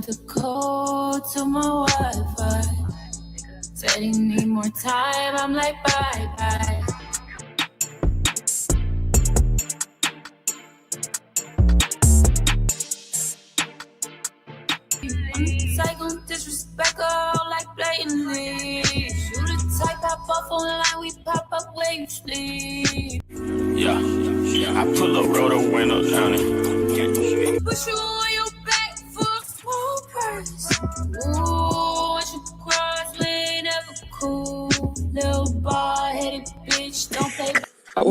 want the code to my Wi-Fi. Said he need more time, I'm like bye-bye. Psycho disrespect all like blatantly. Shoot a type, pop off online, we pop up where you sleep. Yeah, I pull up, roll the window down it. Push you on your back for a small purse. Ooh, what you cross, we ain't ever cool. Little bald-headed bitch, don't play.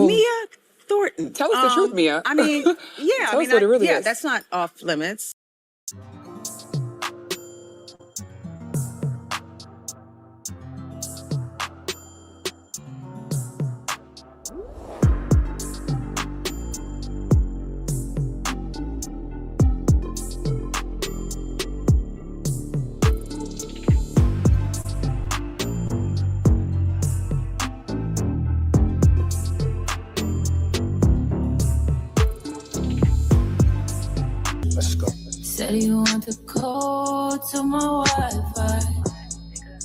Mia Thornton. Tell us the truth, Mia. I mean, yeah, Tell us what it really is. that's not off limits. Let's go. Said he want the code to my Wi-Fi.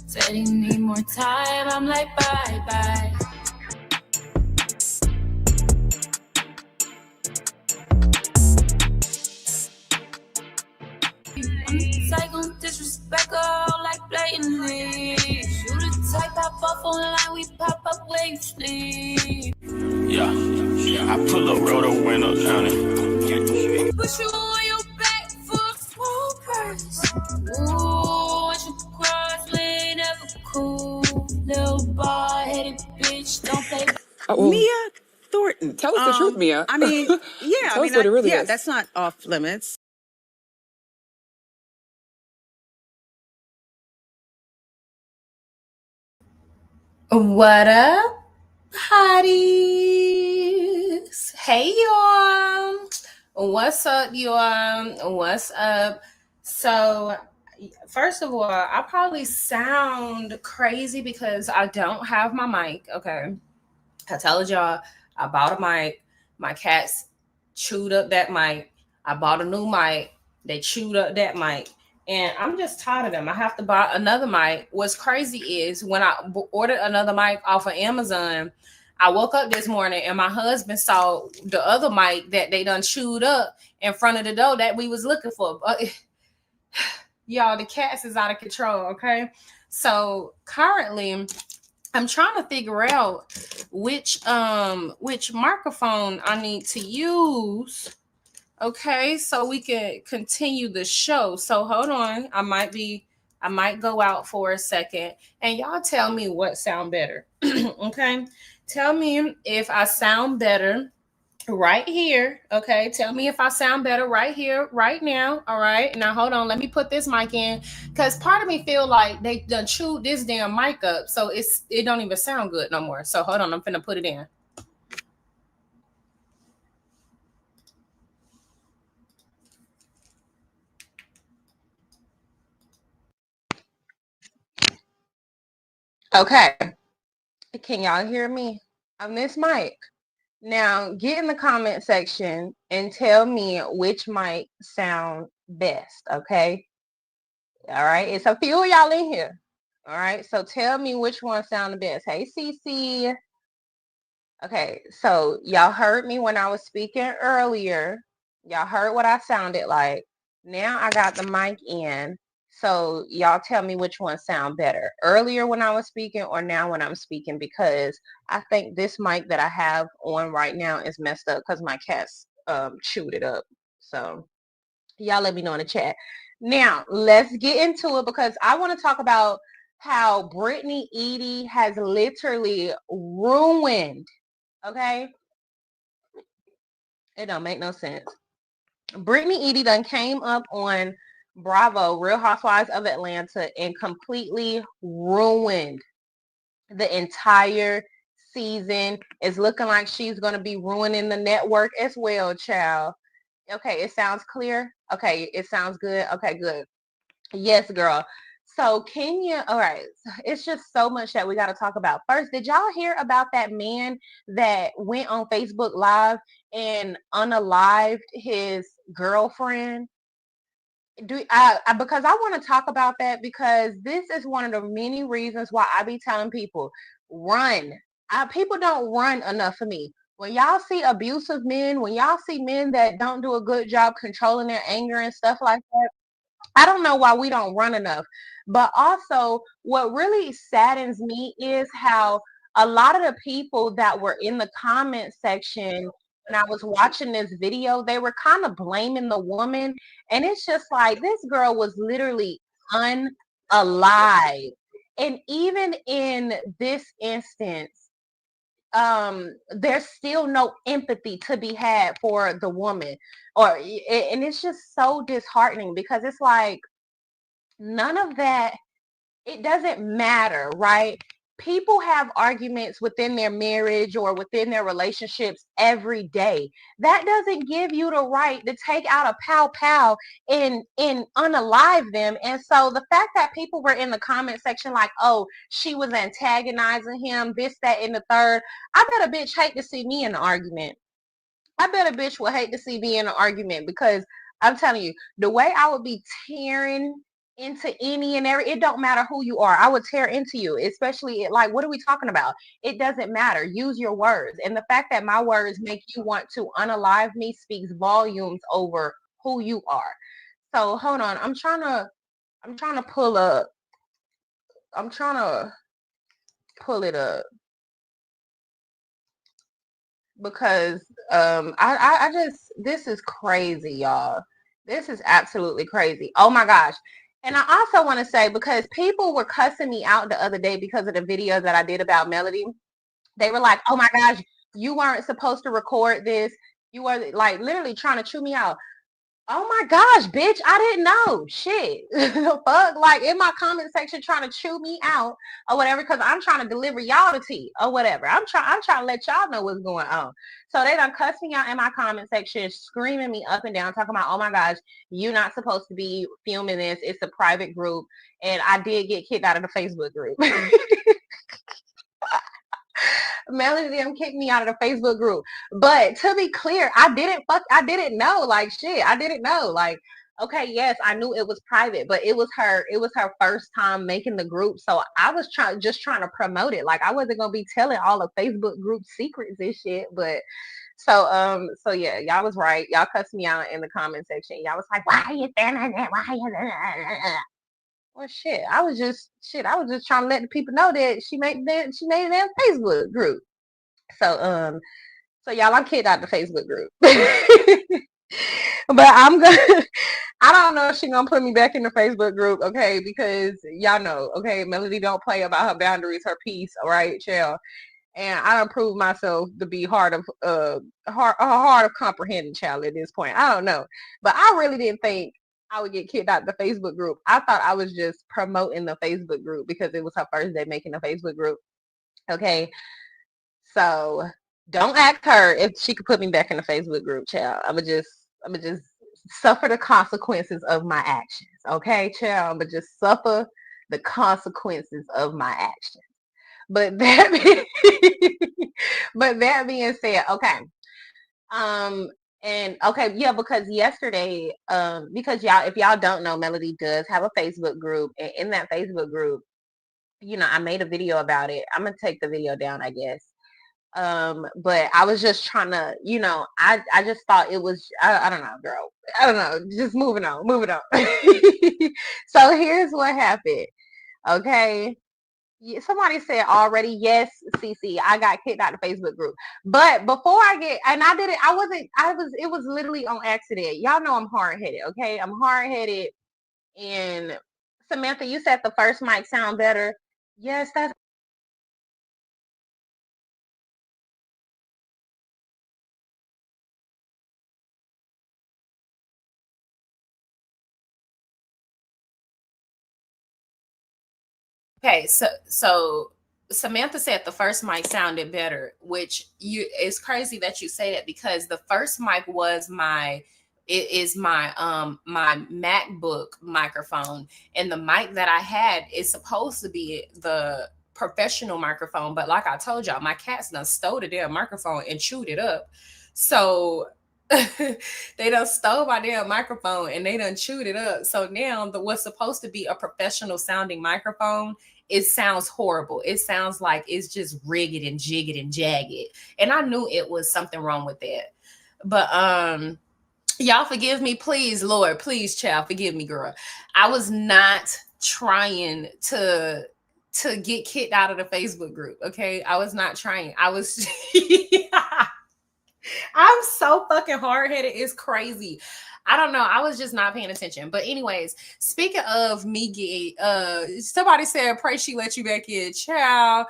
Said he need more time, I'm like bye-bye. Psycho disrespect all like blatantly. Shoot a type, pop off online, we pop up where you sleep. Yeah, I pull up, roll the window down it. Push you on your back for a small purse. Ooh, what you cross, we ain't ever cool. Little bald-headed bitch, don't play. Mia Thornton. Tell us the truth, Mia. I mean, yeah, Tell us what it really is. that's not off limits. What up, hotties? Hey, y'all. What's up, y'all? What's up? So, first of all, I probably sound crazy because I don't have my mic, okay? I told y'all I bought a mic. My cats chewed up that mic. I bought a new mic. They chewed up that mic. And I'm just tired of them. I have to buy another mic. What's crazy is when I ordered another mic off of Amazon, I woke up this morning and my husband saw the other mic that they done chewed up in front of the door that we was looking for. Y'all, the cats is out of control, okay? So currently, I'm trying to figure out which microphone I need to use. Okay, so we can continue the show. So hold on. I might go out for a second and y'all tell me what sound better. Okay. Tell me if I sound better right here. Okay. Tell me if I sound better right here, right now. All right. Now hold on. Let me put this mic in because part of me feel like they done chewed this damn mic up. So it don't even sound good no more. So hold on. I'm finna put it in. Okay. Can y'all hear me on this mic? Now get in the comment section and tell me which mic sound best, okay? All right. It's a few of y'all in here. All right. So tell me which one sound the best. Hey, Cece. Okay. So y'all heard me when I was speaking earlier. Y'all heard what I sounded like. Now I got the mic in. So y'all tell me which one sound better, earlier when I was speaking or now when I'm speaking, because I think this mic that I have on right now is messed up because my cats chewed it up. So y'all let me know in the chat. Now let's get into it because I want to talk about how Britney Eady has literally ruined, okay? It don't make no sense. Britney Eady done came up on Bravo, Real Housewives of Atlanta, and completely ruined the entire season. It's looking like she's going to be ruining the network as well, child. Okay, it sounds clear. Okay, it sounds good. Okay, good. Yes, girl. So Kenya, all right, it's just so much that we got to talk about. First, did y'all hear about that man that went on Facebook Live and unalived his girlfriend? because I want to talk about that, because this is one of the many reasons why I be telling people, run. People don't run enough for me. When y'all see abusive men, when y'all see men that don't do a good job controlling their anger and stuff like that, I don't know why we don't run enough. But also, what really saddens me is how a lot of the people that were in the comment section when I was watching this video, they were kind of blaming the woman. And it's just like, this girl was literally unalive. And even in this instance, there's still no empathy to be had for the woman, and it's just so disheartening, because it's like, none of that, it doesn't matter, right? People have arguments within their marriage or within their relationships every day. That doesn't give you the right to take out a pow pow and unalive them. And so the fact that people were in the comment section like, oh, she was antagonizing him, this, that, and the third. I bet a bitch hate to see me in an argument. I bet a bitch would hate to see me in an argument, because I'm telling you, the way I would be tearing into any and every, it don't matter who you are. I would tear into you, especially like, what are we talking about? It doesn't matter. Use your words. And the fact that my words make you want to unalive me speaks volumes over who you are. So hold on. I'm trying to pull up. I'm trying to pull it up, because I just, this is crazy, y'all. This is absolutely crazy. Oh my gosh. And I also want to say, because people were cussing me out the other day because of the video that I did about Melody. They were like, oh my gosh, you weren't supposed to record this. You were like literally trying to chew me out. Oh my gosh, bitch, I didn't know. Shit. The fuck? Like, in my comment section trying to chew me out or whatever, because I'm trying to deliver y'all the tea or whatever. I'm trying to let y'all know what's going on. So they done cussed me out in my comment section, screaming me up and down, talking about, oh my gosh, you're not supposed to be filming this. It's a private group. And I did get kicked out of the Facebook group. Melody them kicked me out of the Facebook group. But to be clear, I didn't know. Like, shit, I didn't know. Like, okay, yes, I knew it was private, but it was her first time making the group. So I was just trying to promote it. Like, I wasn't gonna be telling all of Facebook group secrets and shit. But so yeah, y'all was right. Y'all cussed me out in the comment section. Y'all was like, why are you saying that? Why are you well, shit, I was just trying to let the people know that she made a damn Facebook group. So so y'all, I'm kicked out the Facebook group. But I'm gonna I don't know if she's gonna put me back in the Facebook group, okay? Because y'all know, okay, Melody don't play about her boundaries, her peace, all right, chill. And I don't prove myself to be hard of comprehending child at this point. I don't know. But I really didn't think I would get kicked out of the Facebook group. I thought I was just promoting the Facebook group because it was her first day making the Facebook group. Okay. So don't ask her if she could put me back in the Facebook group, child. I'ma just suffer the consequences of my actions. Okay, child. I'ma just suffer the consequences of my actions. But that being said, okay. And okay, yeah, because yesterday, because y'all, if y'all don't know, Melody does have a Facebook group, and in that Facebook group, I made a video about it. I'm gonna take the video down, I guess. But I was just trying to, I just thought it was, I don't know, girl. I don't know. Just moving on. So here's what happened. Okay. Somebody said already, yes, Cece, I got kicked out of the Facebook group. But before it was literally on accident. Y'all know I'm hard-headed, okay? I'm hard-headed. And Samantha, you said the first mic sound better. Yes, that's Okay, so Samantha said the first mic sounded better, which it's crazy that you say that, because the first mic was my my MacBook microphone, and the mic that I had is supposed to be the professional microphone, but like I told y'all, my cats done stole the damn microphone and chewed it up. So they done stole my damn microphone and they done chewed it up. So now what's supposed to be a professional sounding microphone, it sounds horrible. It sounds like it's just rigged and jigged and jagged. And I knew it was something wrong with that. But y'all forgive me, please, Lord, please, child, forgive me, girl. I was not trying to get kicked out of the Facebook group. Okay. I was not trying. I was I'm so fucking hard-headed. It's crazy. I don't know. I was just not paying attention. But anyways, speaking of me getting, somebody said, pray she let you back in. Child,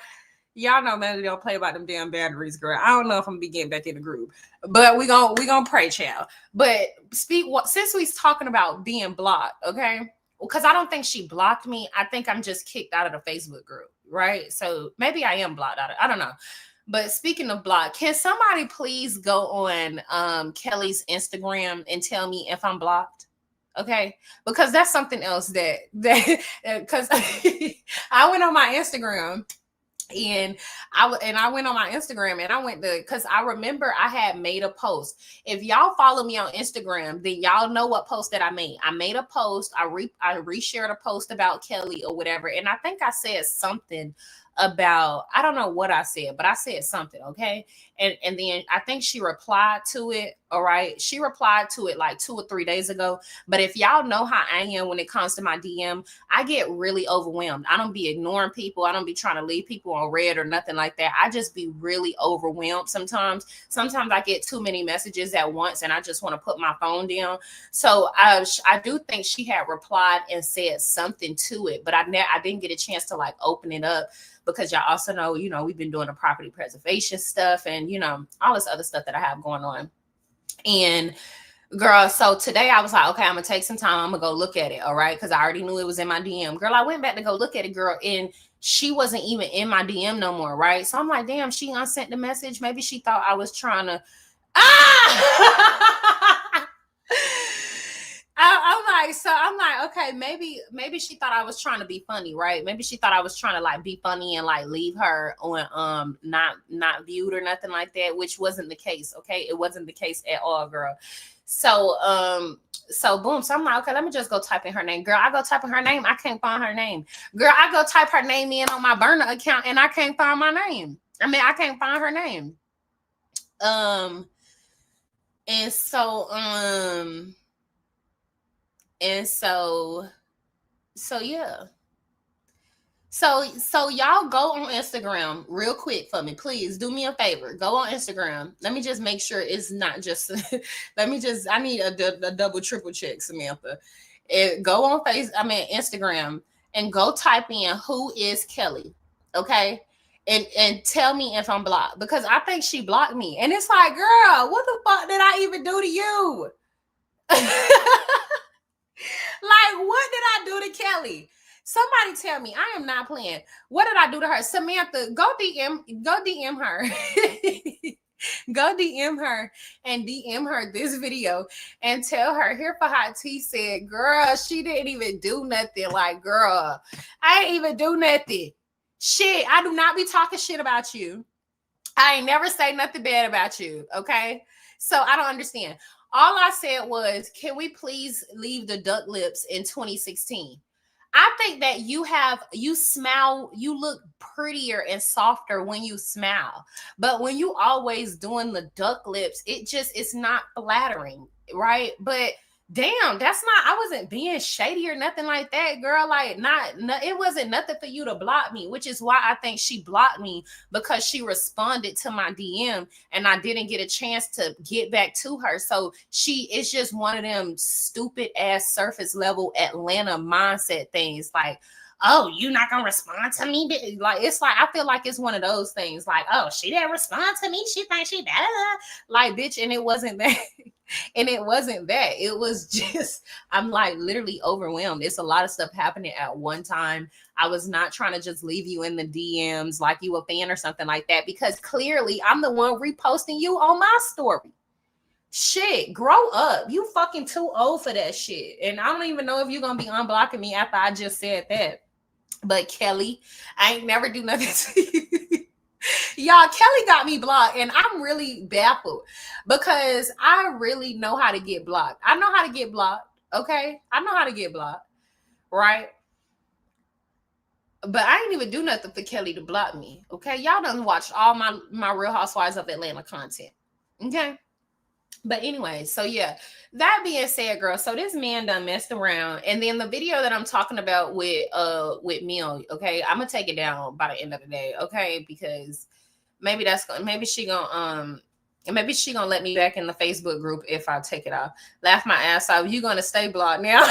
y'all know Melody don't play about them damn batteries, girl. I don't know if I'm gonna be getting back in the group, but we gonna pray, child. But since we's talking about being blocked, okay? Because I don't think she blocked me. I think I'm just kicked out of the Facebook group, right? So maybe I am blocked out of, I don't know. But speaking of block, can somebody please go on Kelly's Instagram and tell me if I'm blocked? Okay, because that's something else that because I went on my Instagram and I went on my Instagram and I went to, because I remember I had made a post. If y'all follow me on Instagram, then y'all know what post that I made. I made a post. I reshared a post about Kelly or whatever, and I think I said something about, I don't know what I said, but I said something, okay? And then I think she replied to it, all right? She replied to it like 2 or 3 days ago. But if y'all know how I am when it comes to my DM, I get really overwhelmed. I don't be ignoring people. I don't be trying to leave people on red or nothing like that. I just be really overwhelmed sometimes. Sometimes I get too many messages at once and I just want to put my phone down. So I do think she had replied and said something to it, but I didn't get a chance to like open it up, because y'all also know, you know, we've been doing the property preservation stuff and, you know, all this other stuff that I have going on. And girl, so today I was like, okay, I'm gonna take some time. I'm gonna go look at it. All right. Cause I already knew it was in my DM. Girl, I went back to go look at it, girl. And she wasn't even in my DM no more. Right. So I'm like, damn, she unsent the message. Maybe she thought I was trying to, I'm like, okay, maybe she thought I was trying to be funny, right? Maybe she thought I was trying to like be funny and like leave her on not viewed or nothing like that, which wasn't the case. Okay, it wasn't the case at all, girl. So boom. So I'm like, okay, let me just go type in her name. Girl, I go type in her name. I can't find her name. Girl, I go type her name in on my burner account and I can't find my name. I mean, I can't find her name. So yeah. So y'all go on Instagram real quick for me, please. Do me a favor. Go on Instagram. Let me just make sure it's not just. I need a double triple check, Samantha. Go on Instagram and go type in who is Kelly, okay? And tell me if I'm blocked, because I think she blocked me, and it's like, girl, what the fuck did I even do to you? Like, what did I do to Kelly? Somebody tell me. I am not playing. What did I do to her? Samantha, go DM her. Go DM her and DM her this video and tell her, here for hot tea said, girl, she didn't even do nothing. Like, girl, I ain't even do nothing. Shit, I do not be talking shit about you. I ain't never say nothing bad about you, okay? So I don't understand. All I said was, can we please leave the duck lips in 2016? I think that you smile, you look prettier and softer when you smile. But when you always doing the duck lips, it's not flattering, right? But damn, I wasn't being shady or nothing like that, girl. Like, it wasn't nothing for you to block me, which is why I think she blocked me, because she responded to my DM and I didn't get a chance to get back to her. So it's just one of them stupid ass surface level Atlanta mindset things. Like, oh, you not gonna respond to me? Like, it's like, I feel like it's one of those things. Like, oh, she didn't respond to me. She thinks she does. Like, bitch, and it wasn't that. And it wasn't that. It was just, I'm like literally overwhelmed. It's a lot of stuff happening at one time. I was not trying to just leave you in the DMs like you a fan or something like that, because clearly I'm the one reposting you on my story. Shit, grow up. You fucking too old for that shit. And I don't even know if you're going to be unblocking me after I just said that. But Kelly, I ain't never do nothing to you. Y'all, Kelly got me blocked, and I'm really baffled because I really know how to get blocked. I know how to get blocked, okay? I know how to get blocked, right? But I ain't even do nothing for Kelly to block me, okay? Y'all done watched all my Real Housewives of Atlanta content, okay? But anyway, so yeah, that being said, girl, so this man done messed around. And then the video that I'm talking about with Mill, okay, I'm gonna take it down by the end of the day, okay? Because maybe she gonna let me back in the Facebook group if I take it off. Laugh my ass off. You gonna stay blocked now.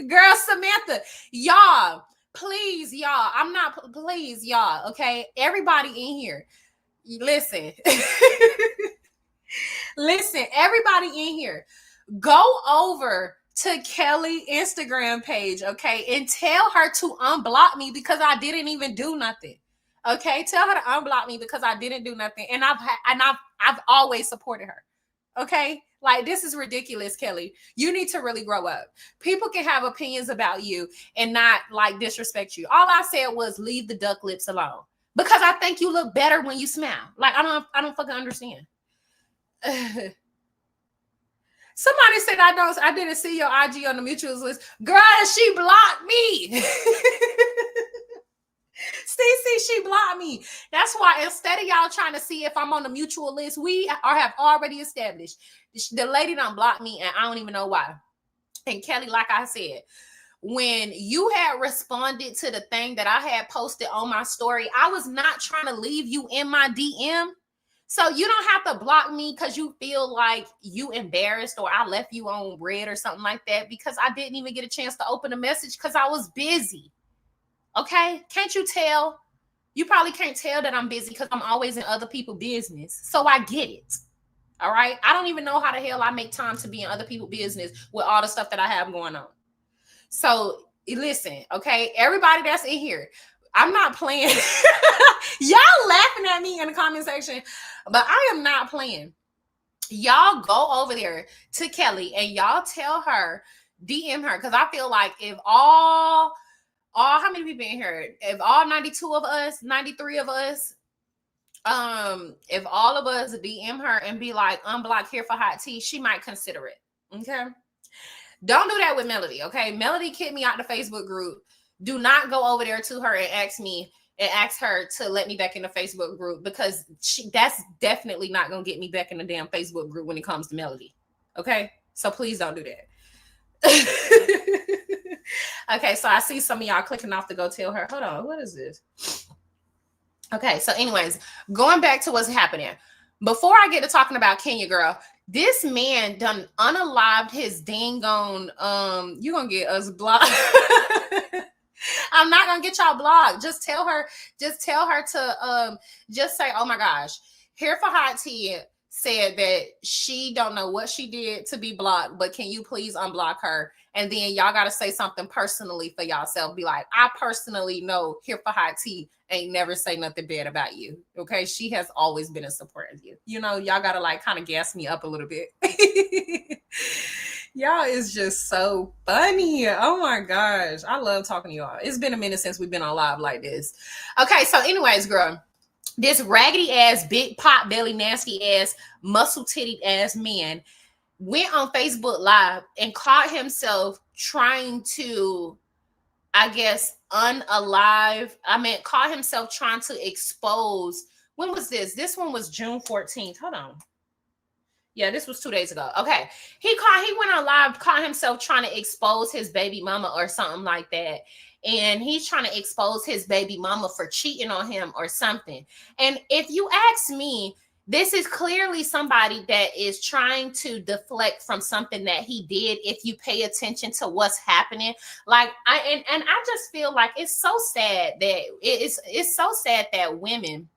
Girl, Samantha, y'all, please, y'all. Please, y'all, okay? Everybody in here, listen. Listen, everybody in here, go over to Kelly Instagram page, okay, and tell her to unblock me because I didn't even do nothing. Okay, tell her to unblock me because I didn't do nothing, and I've always supported her. Okay, like this is ridiculous, Kelly. You need to really grow up. People can have opinions about you and not like disrespect you. All I said was leave the duck lips alone because I think you look better when you smile. Like I don't fucking understand. Somebody said I didn't see your IG on the mutuals list. Girl, she blocked me. Stacey, she blocked me. That's why instead of y'all trying to see if I'm on the mutual list, have already established the lady done blocked me, and I don't even know why. And Kelly, like I said, when you had responded to the thing that I had posted on my story, I was not trying to leave you in my DM. So you don't have to block me because you feel like you embarrassed or I left you on red or something like that, because I didn't even get a chance to open a message because I was busy. Okay? Can't you tell? You probably can't tell that I'm busy because I'm always in other people's business. So I get it. All right? I don't even know how the hell I make time to be in other people's business with all the stuff that I have going on. So listen, okay? Everybody that's in here, I'm not playing. Y'all laughing at me in the comment section, but I am not playing. Y'all go over there to Kelly and y'all tell her, DM her, because I feel like if all how many people in here? If all 92 of us, 93 of us, if all of us DM her and be like, unblock here for hot tea, she might consider it. Okay. Don't do that with Melody. Okay. Melody kicked me out the Facebook group. Do not go over there to her and ask her to let me back in the Facebook group, because that's definitely not going to get me back in the damn Facebook group when it comes to Melody. Okay. So please don't do that. Okay. So I see some of y'all clicking off to go tell her, hold on, what is this? Okay. So anyways, going back to what's happening. Before I get to talking about Kenya, girl, this man done unalived his dang on, you're going to get us blocked. I'm not gonna get y'all blocked. Just tell her to just say, oh my gosh, Here for Hot Tea said that she don't know what she did to be blocked, but can you please unblock her? And then y'all gotta say something personally for yourself. Be like, I personally know Here for Hot Tea ain't never say nothing bad about you. Okay, she has always been in support of you. You know, y'all gotta like kind of gas me up a little bit. Y'all is just so funny. Oh my gosh. I love talking to y'all. It's been a minute since we've been on live like this. Okay, so anyways, girl, this raggedy ass, big pot belly, nasty ass, muscle titted ass man went on Facebook Live and caught himself trying to, I guess, caught himself trying to expose. When was this? This one was June 14th. Hold on. Yeah, this was 2 days ago. Okay. He went on live, caught himself trying to expose his baby mama or something like that. And he's trying to expose his baby mama for cheating on him or something. And if you ask me, this is clearly somebody that is trying to deflect from something that he did. If you pay attention to what's happening, like I just feel like it's so sad that it's so sad that women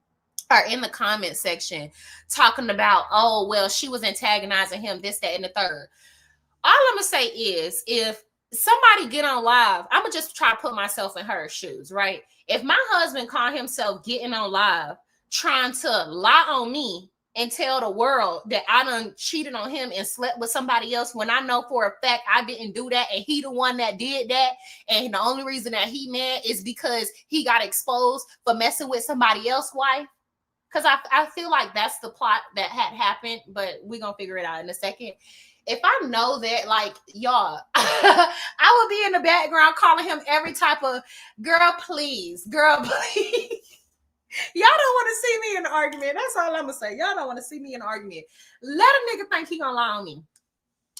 are in the comment section talking about, oh, well, she was antagonizing him, this, that, and the third. All I'm gonna say is, if somebody get on live, I'm gonna just try to put myself in her shoes, right? If my husband caught himself getting on live trying to lie on me, and tell the world that I done cheated on him and slept with somebody else when I know for a fact I didn't do that and he the one that did that, and the only reason that he mad is because he got exposed for messing with somebody else's wife? Because I feel like that's the plot that had happened, but we're going to figure it out in a second. If I know that, like, y'all, I would be in the background calling him every type of girl, please. Y'all don't want to see me in an argument. That's all I'm going to say. Y'all don't want to see me in an argument. Let a nigga think he going to lie on me.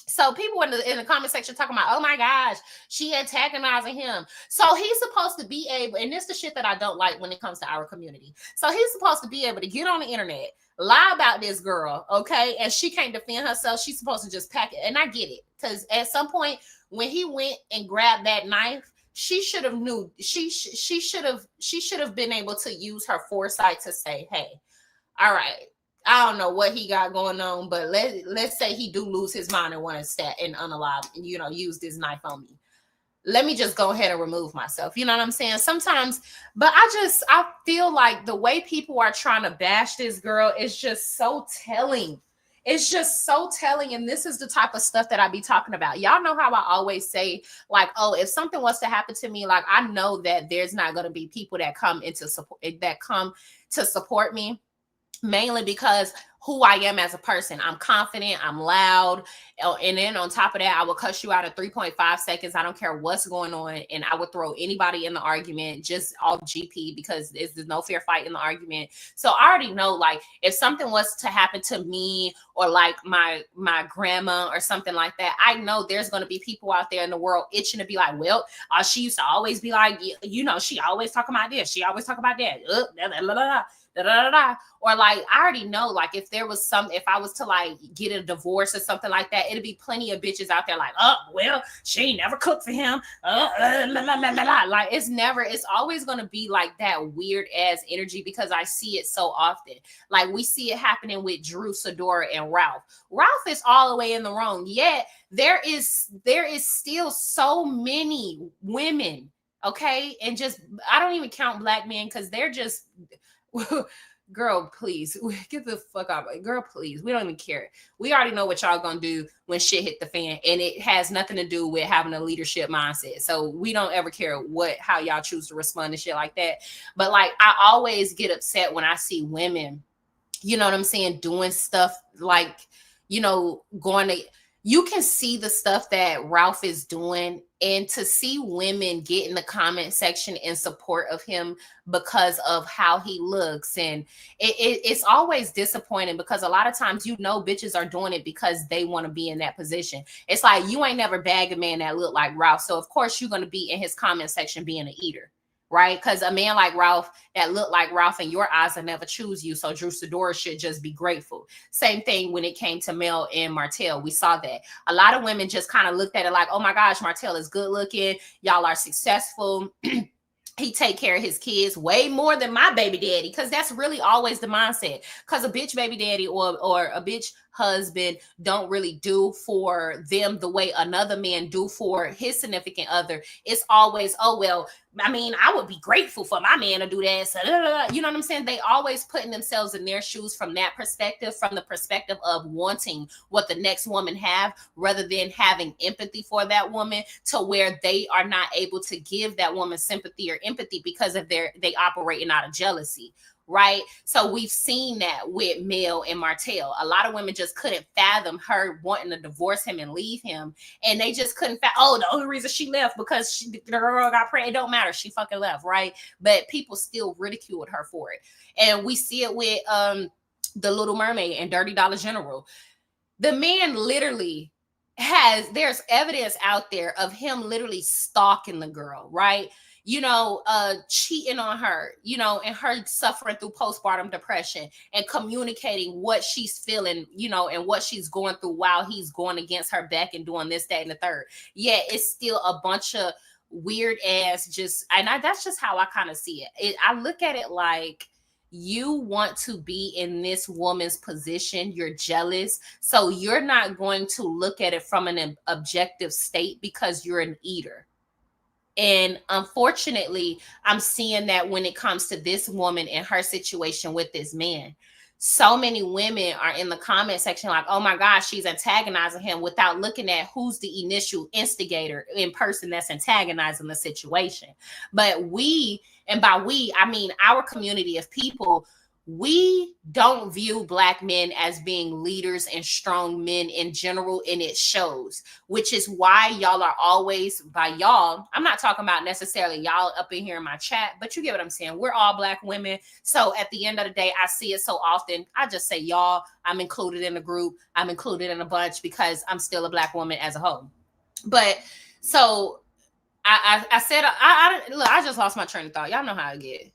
So people in the comment section talking about, oh my gosh, she antagonizing him. So he's supposed to be able, and this is the shit that I don't like when it comes to our community. So he's supposed to be able to get on the internet, lie about this girl, okay? And she can't defend herself. She's supposed to just pack it. And I get it. Because at some point when he went and grabbed that knife, she should have knew. She should have been able to use her foresight to say, hey, all right, I don't know what he got going on, but let's say he do lose his mind and want to stat and unalive and, you know, use this knife on me. Let me just go ahead and remove myself. You know what I'm saying? Sometimes, but I feel like the way people are trying to bash this girl is just so telling. It's just so telling. And this is the type of stuff that I be talking about. Y'all know how I always say, like, oh, if something was to happen to me, like, I know that there's not going to be people that come to support me, mainly because who I am as a person. I'm confident, I'm loud, and then on top of that, I will cuss you out in 3.5 seconds. I don't care what's going on, and I would throw anybody in the argument just off GP because there's no fair fight in the argument. So I already know, like, if something was to happen to me or like my grandma or something like that, I know there's going to be people out there in the world itching to be like, well, she used to always be like, you know, she always talk about this, she always talk about that, or like, I already know, like, if I was to like get a divorce or something like that, it'd be plenty of bitches out there like, oh, well, she ain't never cooked for him. Like, it's always going to be like that weird ass energy because I see it so often. Like, we see it happening with Drew, Sadora, and Ralph. Ralph is all the way in the wrong, yet there is still so many women, okay? And just, I don't even count black men because they're just... Girl, please get the fuck out. Girl, please. We don't even care. We already know what y'all gonna do when shit hit the fan, and it has nothing to do with having a leadership mindset. So we don't ever care how y'all choose to respond to shit like that. But like, I always get upset when I see women, you know what I'm saying, doing stuff like, you know, you can see the stuff that Ralph is doing, and to see women get in the comment section in support of him because of how he looks. And it's always disappointing because a lot of times, you know, bitches are doing it because they want to be in that position. It's like, you ain't never bagged a man that look like Ralph. So of course you're going to be in his comment section being an eater. Right? Because a man like Ralph that look like Ralph in your eyes will never choose you. So Drew Sidora should just be grateful. Same thing when it came to Mel and Martell. We saw that. A lot of women just kind of looked at it like, oh my gosh, Martell is good looking. Y'all are successful. He take care of his kids way more than my baby daddy, because that's really always the mindset. Because a bitch baby daddy or a bitch husband don't really do for them the way another man do for his significant other. It's always, oh, well, I mean, I would be grateful for my man to do that. So, you know what I'm saying? They always putting themselves in their shoes from that perspective, from the perspective of wanting what the next woman have, rather than having empathy for that woman, to where they are not able to give that woman sympathy or empathy because of they operating out of jealousy. Right? So we've seen that with Mel and Martell. A lot of women just couldn't fathom her wanting to divorce him and leave him. And they just couldn't the only reason she left because the girl got pregnant. It don't matter. She fucking left, right? But people still ridiculed her for it. And we see it with The Little Mermaid and Dirty Dollar General. The man literally there's evidence out there of him literally stalking the girl, right? You know, cheating on her, you know, and her suffering through postpartum depression and communicating what she's feeling, you know, and what she's going through while he's going against her back and doing this, that, and the third. Yeah, it's still a bunch of weird ass that's just how I kind of see it. I look at it like, you want to be in this woman's position, you're jealous, so you're not going to look at it from an objective state because you're an eater. And unfortunately, I'm seeing that when it comes to this woman and her situation with this man. so many women are in the comment section like, oh my gosh, she's antagonizing him, without looking at who's the initial instigator in person that's antagonizing the situation. But we, and by we, I mean our community of people, we don't view Black men as being leaders and strong men in general, and it shows, which is why y'all are always, by y'all, I'm not talking about necessarily y'all up in here in my chat, but you get what I'm saying. We're all Black women. So at the end of the day, I see it so often. I just say y'all, I'm included in the group. I'm included in a bunch because I'm still a Black woman as a whole. But so I said, look, I just lost my train of thought. Y'all know how I get.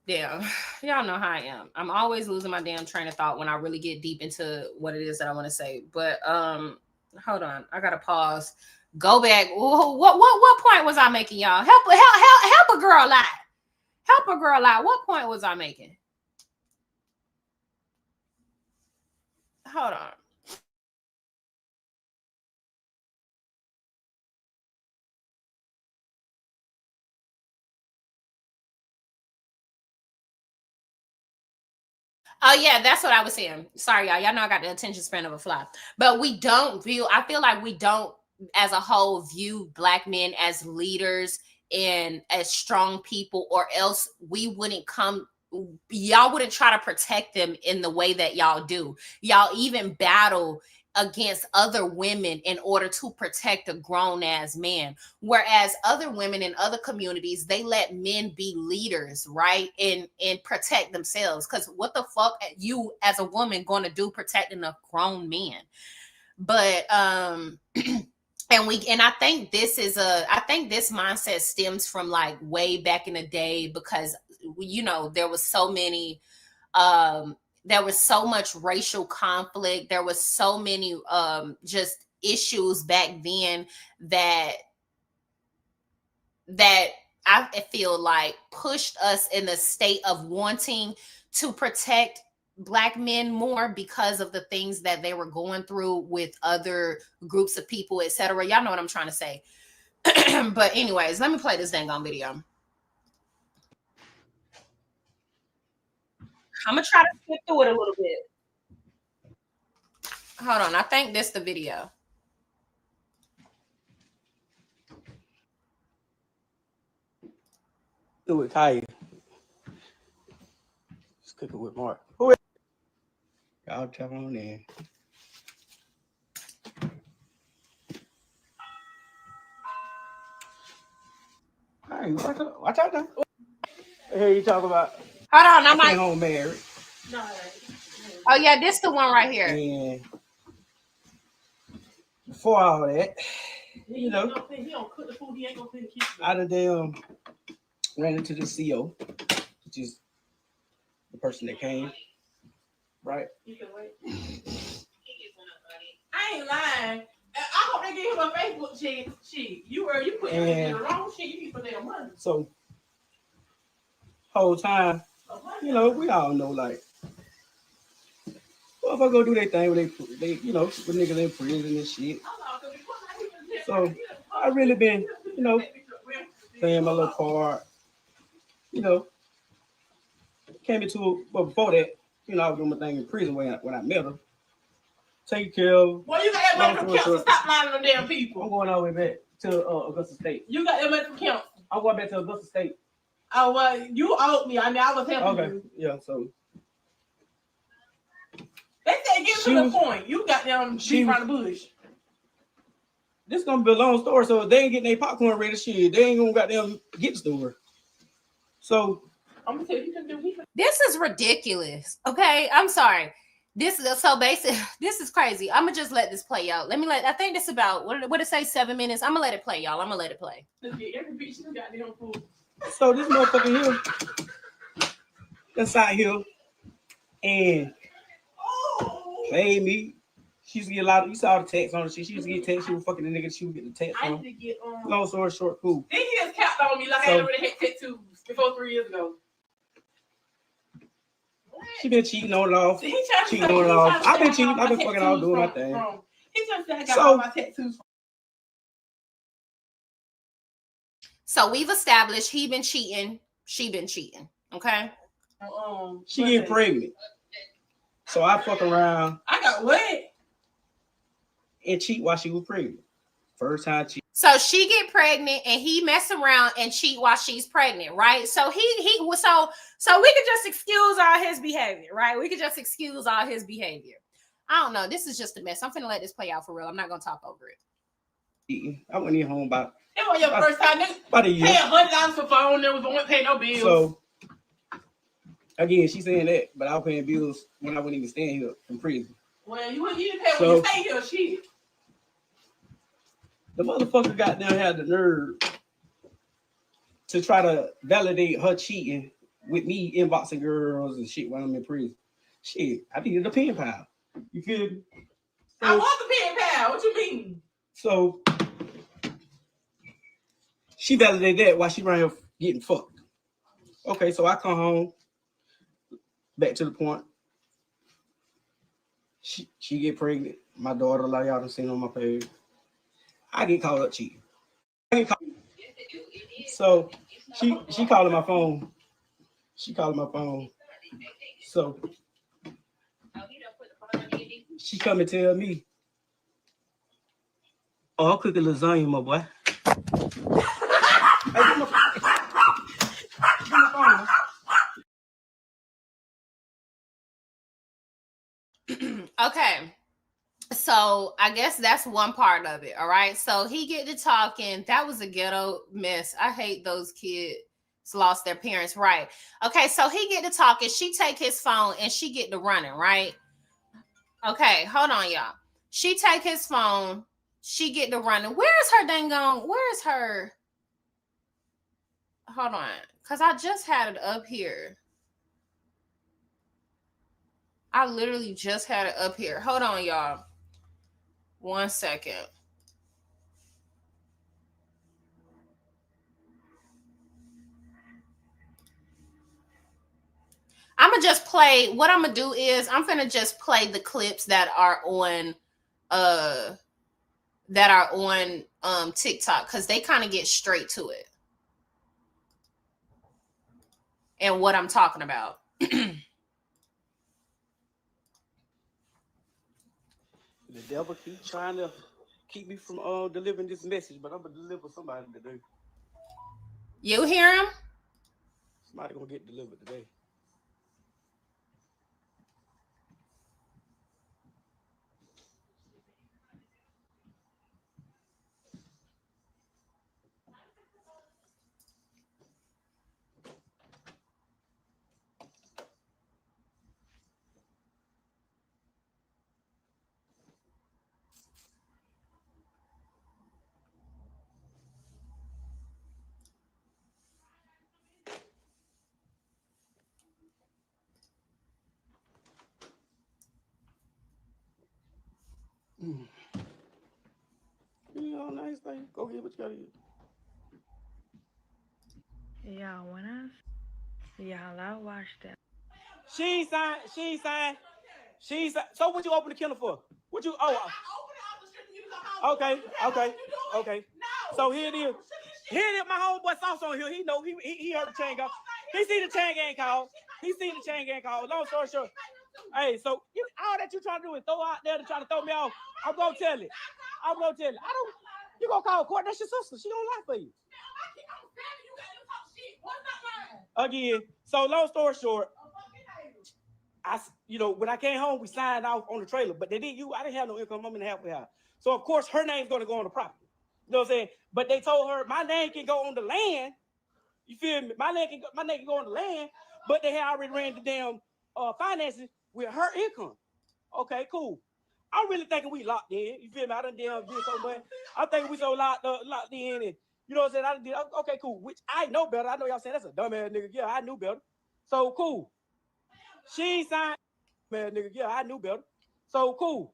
Damn, y'all know how I am. I'm always losing my damn train of thought when I really get deep into what it is that I want to say. But hold on, I gotta pause. Go back. What point was I making, y'all? Help a girl out. Help a girl out. What point was I making? Hold on. Oh yeah, that's what I was saying. Sorry, y'all. Y'all know I got the attention span of a fly. But we don't view, I feel like we don't as a whole view Black men as leaders and as strong people, or else we wouldn't come, y'all wouldn't try to protect them in the way that y'all do. Y'all even battle against other women in order to protect a grown-ass man. Whereas other women in other communities, they let men be leaders, right? And protect themselves. Because what the fuck you as a woman going to do protecting a grown man? But and I think this mindset stems from like way back in the day, because you know there was so many there was so much racial conflict. There was so many just issues back then that I feel like pushed us in the state of wanting to protect Black men more because of the things that they were going through with other groups of people, etc. Y'all know what I'm trying to say. But anyways, let me play this dang on video. I'm gonna try to skip through it a little bit. Hold on, I think this the video. Do it, Kaya. Just cook it with Mark. Who is? Y'all tell on in. Hey, watch out now. Hey, you talk about. Hold on, I came home married. No. Oh yeah, this the one right here. And before all that, you know, he don't cook the food. He ain't gonna clean the kitchen. I done ran into the CO, which is the person that came, right? You can wait. I ain't lying. I hope they give him a Facebook sheet. You put in the wrong shit. You need for their money. So, whole time, you know, we all know like, well, if I go do their thing, they you know, with niggas in prison and shit. So I really been, you know, playing my little part. You know, came into well before that, you know, I was doing my thing in prison when I met her. Take care of. Well, you got that money from council. Stop lying on them damn people. I'm going all the way back to Augusta State. You got that money from council. I'm going back to Augusta State. Oh well, you owed me. I mean, I was helping you. Yeah, so. They said get to the point. You got them beat around the bush. This gonna be a long story, so if they ain't getting their popcorn ready, shit, they ain't gonna goddamn get the store. So I'm gonna tell you, this is ridiculous. Okay, I'm sorry. This is so basic. This is crazy. I'm gonna just let this play out. I think this about what it say 7 minutes. I'm gonna let it play, y'all. I'm gonna let it play. Every bitch you got damn food. So this motherfucker here, that's out here, and play me. She used to get a lot of, you saw the text on her. She used to get text. She was fucking the nigga. She would get the text on. I used to get long story short, cool. Then he just capped on me like I already had tattoos before 3 years ago. She been cheating on it off. Cheating on it off. I've been cheating. I've been fucking off doing my thing. He just said I got all my tattoos. So we've established he been cheating. She been cheating. Okay. She get pregnant. So I fuck around. I got what? And cheat while she was pregnant. First time cheat. So she get pregnant and he mess around and cheat while she's pregnant, right? So so we could just excuse all his behavior, right? We could just excuse all his behavior. I don't know. This is just a mess. I'm finna let this play out for real. I'm not gonna talk over it. I went in home about. It was your first time, nigga. About a year. Pay $100 for phone, there wasn't pay no bills. So again, she's saying that, but I was paying bills when I wasn't even staying here from prison. Well, you didn't pay when you stay here, shit. The motherfucker got down had the nerve to try to validate her cheating with me inboxing girls and shit while I'm in prison. Shit, I needed a pen pal. You feel me? So, I want the pen pal. What you mean? So she validated that while she around here getting fucked. Okay, so I come home. Back to the point. She get pregnant. My daughter, like y'all done seen on my page. I get caught up cheating. So she calling my phone. She calling my phone. So she come and tell me, "Oh, I'm cooking lasagna, my boy." Hey, give my phone. Okay. So I guess that's one part of it. All right. So he get to talking. That was a ghetto mess. I hate those kids lost their parents. Right. Okay. So he get to talking. She take his phone and she get to running. Right. Okay. Hold on, y'all. She take his phone. She get to running. Where is her dang on? Where is her? Hold on. Because I just had it up here. I literally just had it up here. Hold on, y'all. 1 second. I'm gonna just play. What I'm gonna do is I'm gonna just play the clips that are on TikTok because they kind of get straight to it and what I'm talking about. The devil keep trying to keep me from delivering this message, but I'm gonna deliver somebody today. You hear him? Somebody gonna get delivered today. Yeah, nice thing. Go get what you gotta get. Y'all wanna? Y'all, I watched that. She ain't signed. So what you open the kennel for? What you? Oh. Okay. So here it is. My homeboy Sauce on here. He know he heard the chain go. He see the chain gang call. Long story short. Hey, so all that you trying to do is throw out there to try to throw me off. I'm gonna tell it. You gonna call court? That's your sister. She don't lie for you. Again. So long story short. When I came home, we signed off on the trailer, but I didn't have no income. I'm in the halfway house. So, of course, her name's going to go on the property. You know what I'm saying? But they told her my name can go on the land. You feel me? My name can go on the land, but they had already ran the damn finances with her income. Okay, cool. I'm really thinking we locked in. You feel me? I done damn did so much. I'm thinking we so locked in, and you know what I'm saying? I done did, okay, cool. Which I know better. I know y'all saying that's a dumbass nigga. Yeah, I knew better. So, cool. She signed, man, nigga. Yeah, I knew better. So cool.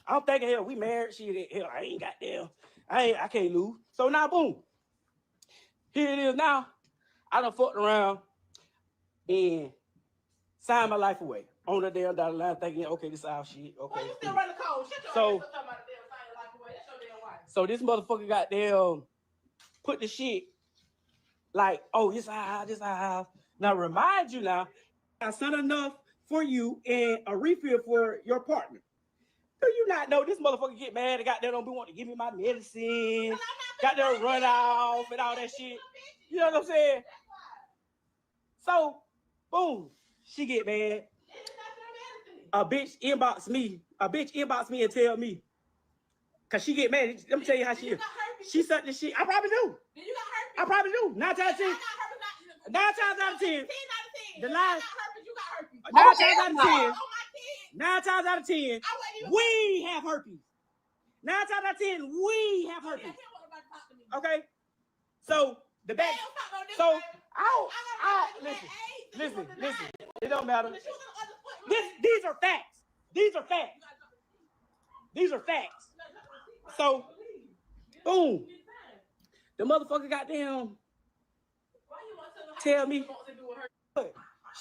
I'm thinking, hell, we married. Hell, I ain't got them. I can't lose. So now, boom. Here it is now. I done fucked around and signed my life away on the damn dollar line, thinking, okay, this is our shit. Okay. Well, you still running cold. So this motherfucker got damn put the shit like, oh, this our house. Now remind you now. I sent enough for you and a refill for your partner. Do you not know this motherfucker get mad and got there don't be wanting to give me my medicine, got there run off and all that shit. You know what I'm saying? So, boom, she get mad. A bitch inbox me and tell me, cause she get mad. Let me tell you how she is. She said this shit. I probably do. I probably do. 9 times out of 10. 9 times out of 10. The last 9 times out of 10. 9 times out of 10. We have herpes. 9 times out of 10. We have herpes. Okay. So the back. So listen. It don't matter. These are facts. These are facts. So, boom. The motherfucker goddamn tell me,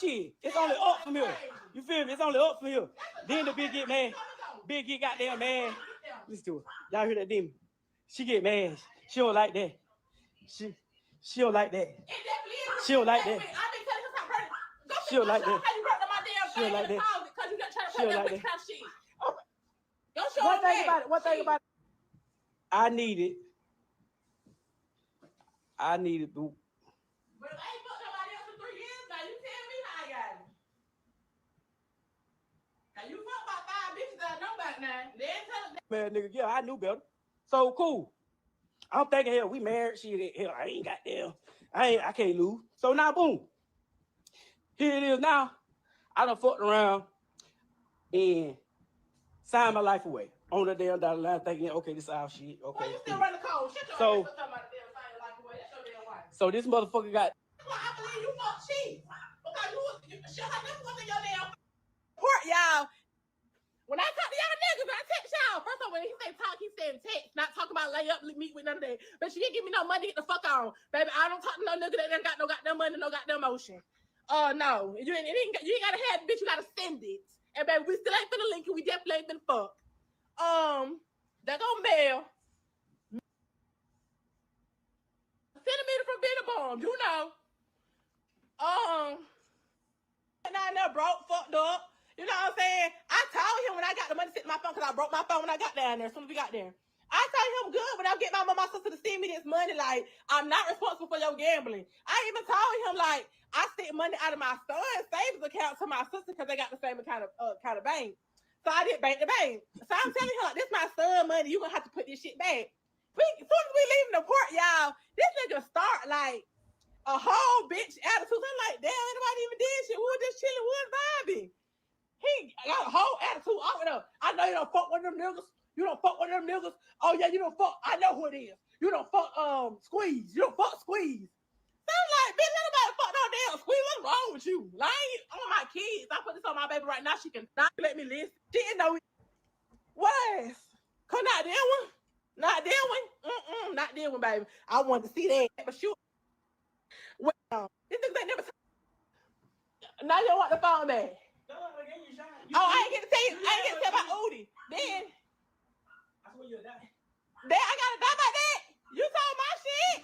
shit, it's only up from here. You feel me? It's only up from here. Then the bitch get mad. Bitch get goddamn mad. Listen to her. Y'all hear that demon? She get mad. She don't like that. She don't like that. She don't like that. She don't like that. She don't like that. She don't like that. One thing about it. I needed the. But I ain't fucked nobody else for 3 years now. You tell me how I got it. Now you fuck about 5 bitches that I know about now. They ain't telling Man, nigga, yeah, I knew better. So cool. I'm thinking, hell, we married. Shit, hell, I ain't got them. I can't lose. So now, boom. Here it is now. I done fucked around and signed my life away. On the damn dollar line, thinking, okay, this is our shit. Okay. Well, you still run the code. Shut your So, ass up talking about the damn sign your life away. That's your damn wife. So this motherfucker got. Well, I believe you fuck cheap. Because you shut her never was in your damn port, y'all. When I talk to y'all niggas, I text y'all. First of all, when he say talk, he said text, not talking about lay up, meet with none of that. But she didn't give me no money to get the fuck on. Baby, I don't talk to no nigga that ain't got no goddamn money, no goddamn motion. No. You ain't gotta have it, bitch, you gotta send it. And baby, we still ain't finna link it. We definitely ain't been fucked. That go mail. Centimeter from Billabong, you know. And I never broke, fucked up. You know what I'm saying? I told him when I got the money to sit in my phone because I broke my phone when I got down there. As soon as we got there, I told him good when I get my mom, my sister to send me this money. Like, I'm not responsible for your gambling. I even told him like I sent money out of my son's savings account to my sister because they got the same kind of bank. So I did bank to bank. So I'm telling her like, this my son money. You gonna have to put this shit back. As soon as we leaving the port, y'all, this nigga start like a whole bitch attitude. I'm like, damn, anybody even did shit. We were just chilling, we was vibing. He got a whole attitude off it up. I know you don't fuck one of them niggas. You don't fuck one of them niggas. Oh yeah, you don't fuck. I know who it is. You don't fuck Squeeze. You don't fuck Squeeze. So I'm like, bitch, nobody fuck no damn Squeeze. What's wrong with you? Like, I ain't on my kids. I put this on my baby right now. She can not let me listen. She didn't know what? Cause not that one. Not that one. Not that one, baby. I wanted to see that, but sure. Well, this nigga ain't never. Now you want the phone back. I ain't get to tell you. I ain't get to tell about Udi. Then I swear you die. Then I gotta die by that. You told my shit.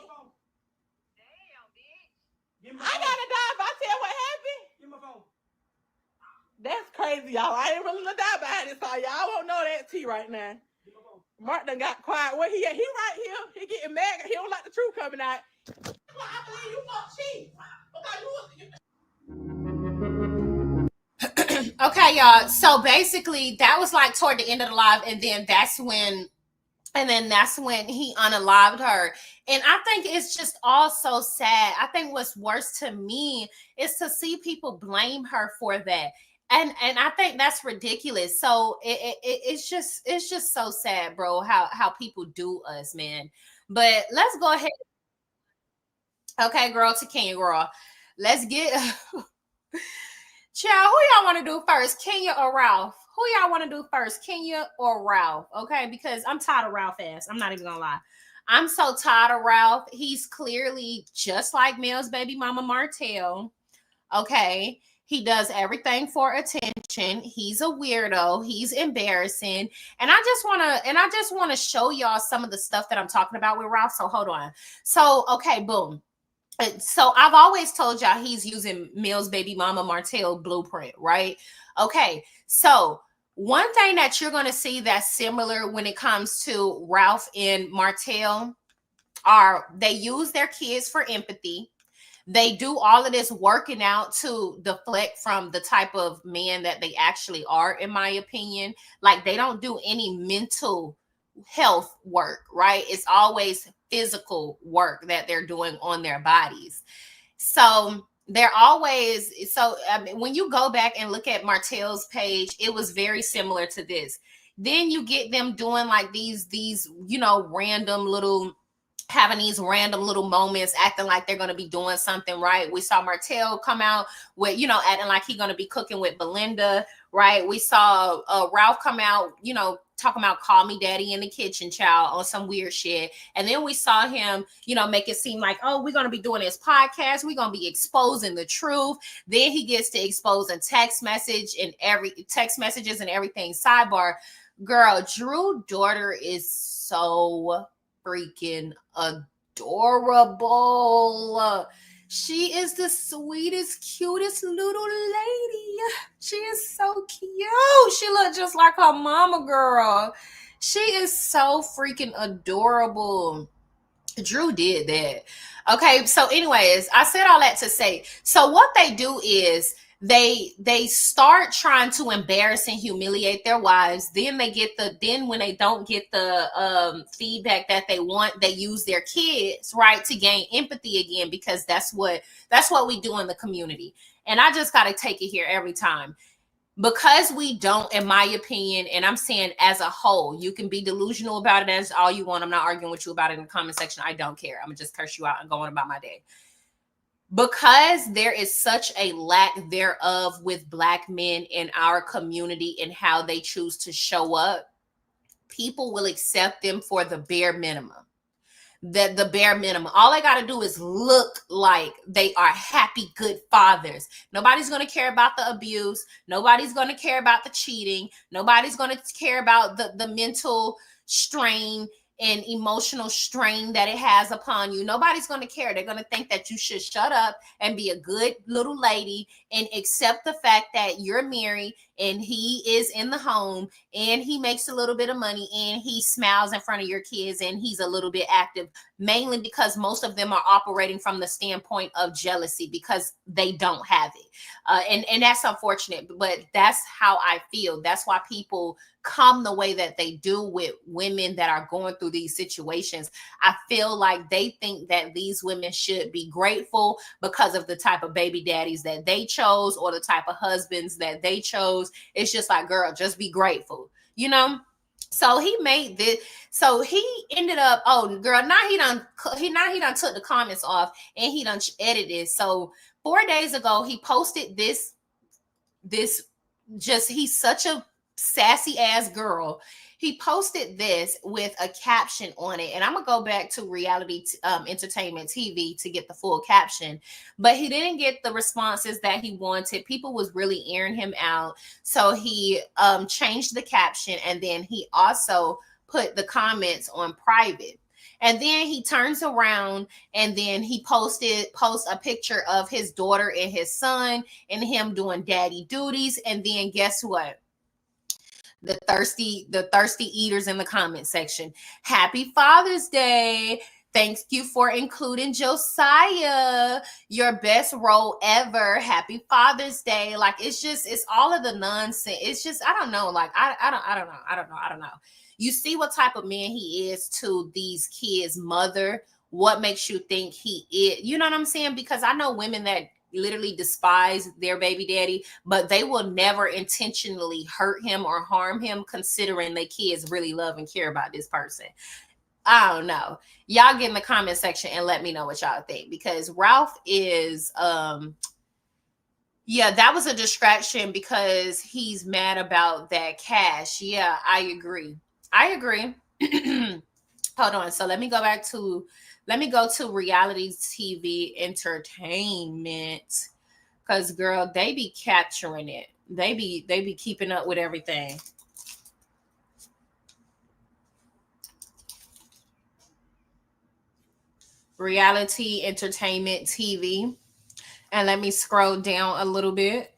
Damn, bitch. I gotta die if I tell what happened. Give me my phone. That's crazy, y'all. I ain't really gonna die behind this, so y'all won't know that tea right now. Mark done got quiet. Where he at? He right here. He getting mad. He don't like the truth coming out. Well, I believe you fuck cheap. Okay, y'all. So basically, that was like toward the end of the live, and then that's when he unalived her. And I think it's just all so sad. I think what's worse to me is to see people blame her for that. And I think that's ridiculous. So it's just so sad, bro, how people do us, man. But let's go ahead. Okay, girl to Kenya, girl. Let's get Child, who y'all want to do first? Kenya or Ralph? Who y'all want to do first? Kenya or Ralph? Okay, because I'm tired of Ralph ass. I'm not even gonna lie. I'm so tired of Ralph. He's clearly just like Mel's baby mama Martell. Okay. He does everything for attention. He's a weirdo. He's embarrassing. And I just want to show y'all some of the stuff that I'm talking about with Ralph. So hold on. So, okay, boom. So I've always told y'all he's using Mill's baby mama Martell blueprint, right? Okay, so one thing that you're going to see that's similar when it comes to Ralph and Martell are they use their kids for empathy. They do all of this working out to deflect from the type of men that they actually are, in my opinion. Like they don't do any mental health work, right? It's always physical work that they're doing on their bodies. So they're always so I mean, when you go back and look at Martell's page, it was very similar to this. Then you get them doing like these random little having these random little moments acting like they're going to be doing something right. We saw Martell come out with acting like he's going to be cooking with Belinda, right? We saw Ralph come out talking about call me daddy in the kitchen, child, on some weird shit. And then we saw him make it seem like, oh, we're going to be doing this podcast, we're going to be exposing the truth. Then he gets to exposing text messages and everything. Sidebar, girl, Drew's daughter is so freaking adorable. She is the sweetest, cutest little lady. She is so cute. She looks just like her mama, girl. She is so freaking adorable. Drew did that. Okay, so anyways, I said all that to say, so what they do is they start trying to embarrass and humiliate their wives. Then when they don't get the feedback that they want, they use their kids, right, to gain empathy again, because that's what we do in the community. And I just got to take it here every time. Because we don't, in my opinion, and I'm saying as a whole, you can be delusional about it as all you want. I'm not arguing with you about it in the comment section. I don't care. I'm gonna just curse you out and go on about my day. Because there is such a lack thereof with Black men in our community and how they choose to show up, people will accept them for the bare minimum. The bare minimum. All I got to do is look like they are happy, good fathers. Nobody's going to care about the abuse. Nobody's going to care about the cheating. Nobody's going to care about the mental strain and emotional strain that it has upon you. Nobody's going to care. They're going to think that you should shut up and be a good little lady and accept the fact that you're married and he is in the home and he makes a little bit of money and he smiles in front of your kids and he's a little bit active, mainly because most of them are operating from the standpoint of jealousy because they don't have it. And that's unfortunate, but that's how I feel. That's why people come the way that they do with women that are going through these situations. I feel like they think that these women should be grateful because of the type of baby daddies that they chose or the type of husbands that they chose. It's just like, girl, just be grateful, So he made this. So he ended up, oh girl, now he done took the comments off and he done edited. So 4 days ago, he posted this he's such a sassy ass girl. He posted this with a caption on it, and I'm gonna go back to reality entertainment TV to get the full caption, but he didn't get the responses that he wanted. People was really airing him out, so he changed the caption, and then he also put the comments on private. And then he turns around and then he posts a picture of his daughter and his son and him doing daddy duties. And then guess what? The thirsty eaters in the comment section. Happy Father's Day. Thank you for including Josiah, your best role ever. Happy Father's Day. Like, it's all of the nonsense. It's just, I don't know. Like, I don't know. You see what type of man he is to these kids' mother. What makes you think he is? You know what I'm saying? Because I know women that literally despise their baby daddy, but they will never intentionally hurt him or harm him, considering their kids really love and care about this person. I don't know. Y'all get in the comment section and let me know what y'all think, because Ralph is yeah, that was a distraction because he's mad about that cash. Yeah, I agree. Hold on. So let me go to reality TV entertainment, because girl, they be capturing it. They be keeping up with everything. reality entertainment TV. And let me scroll down a little bit.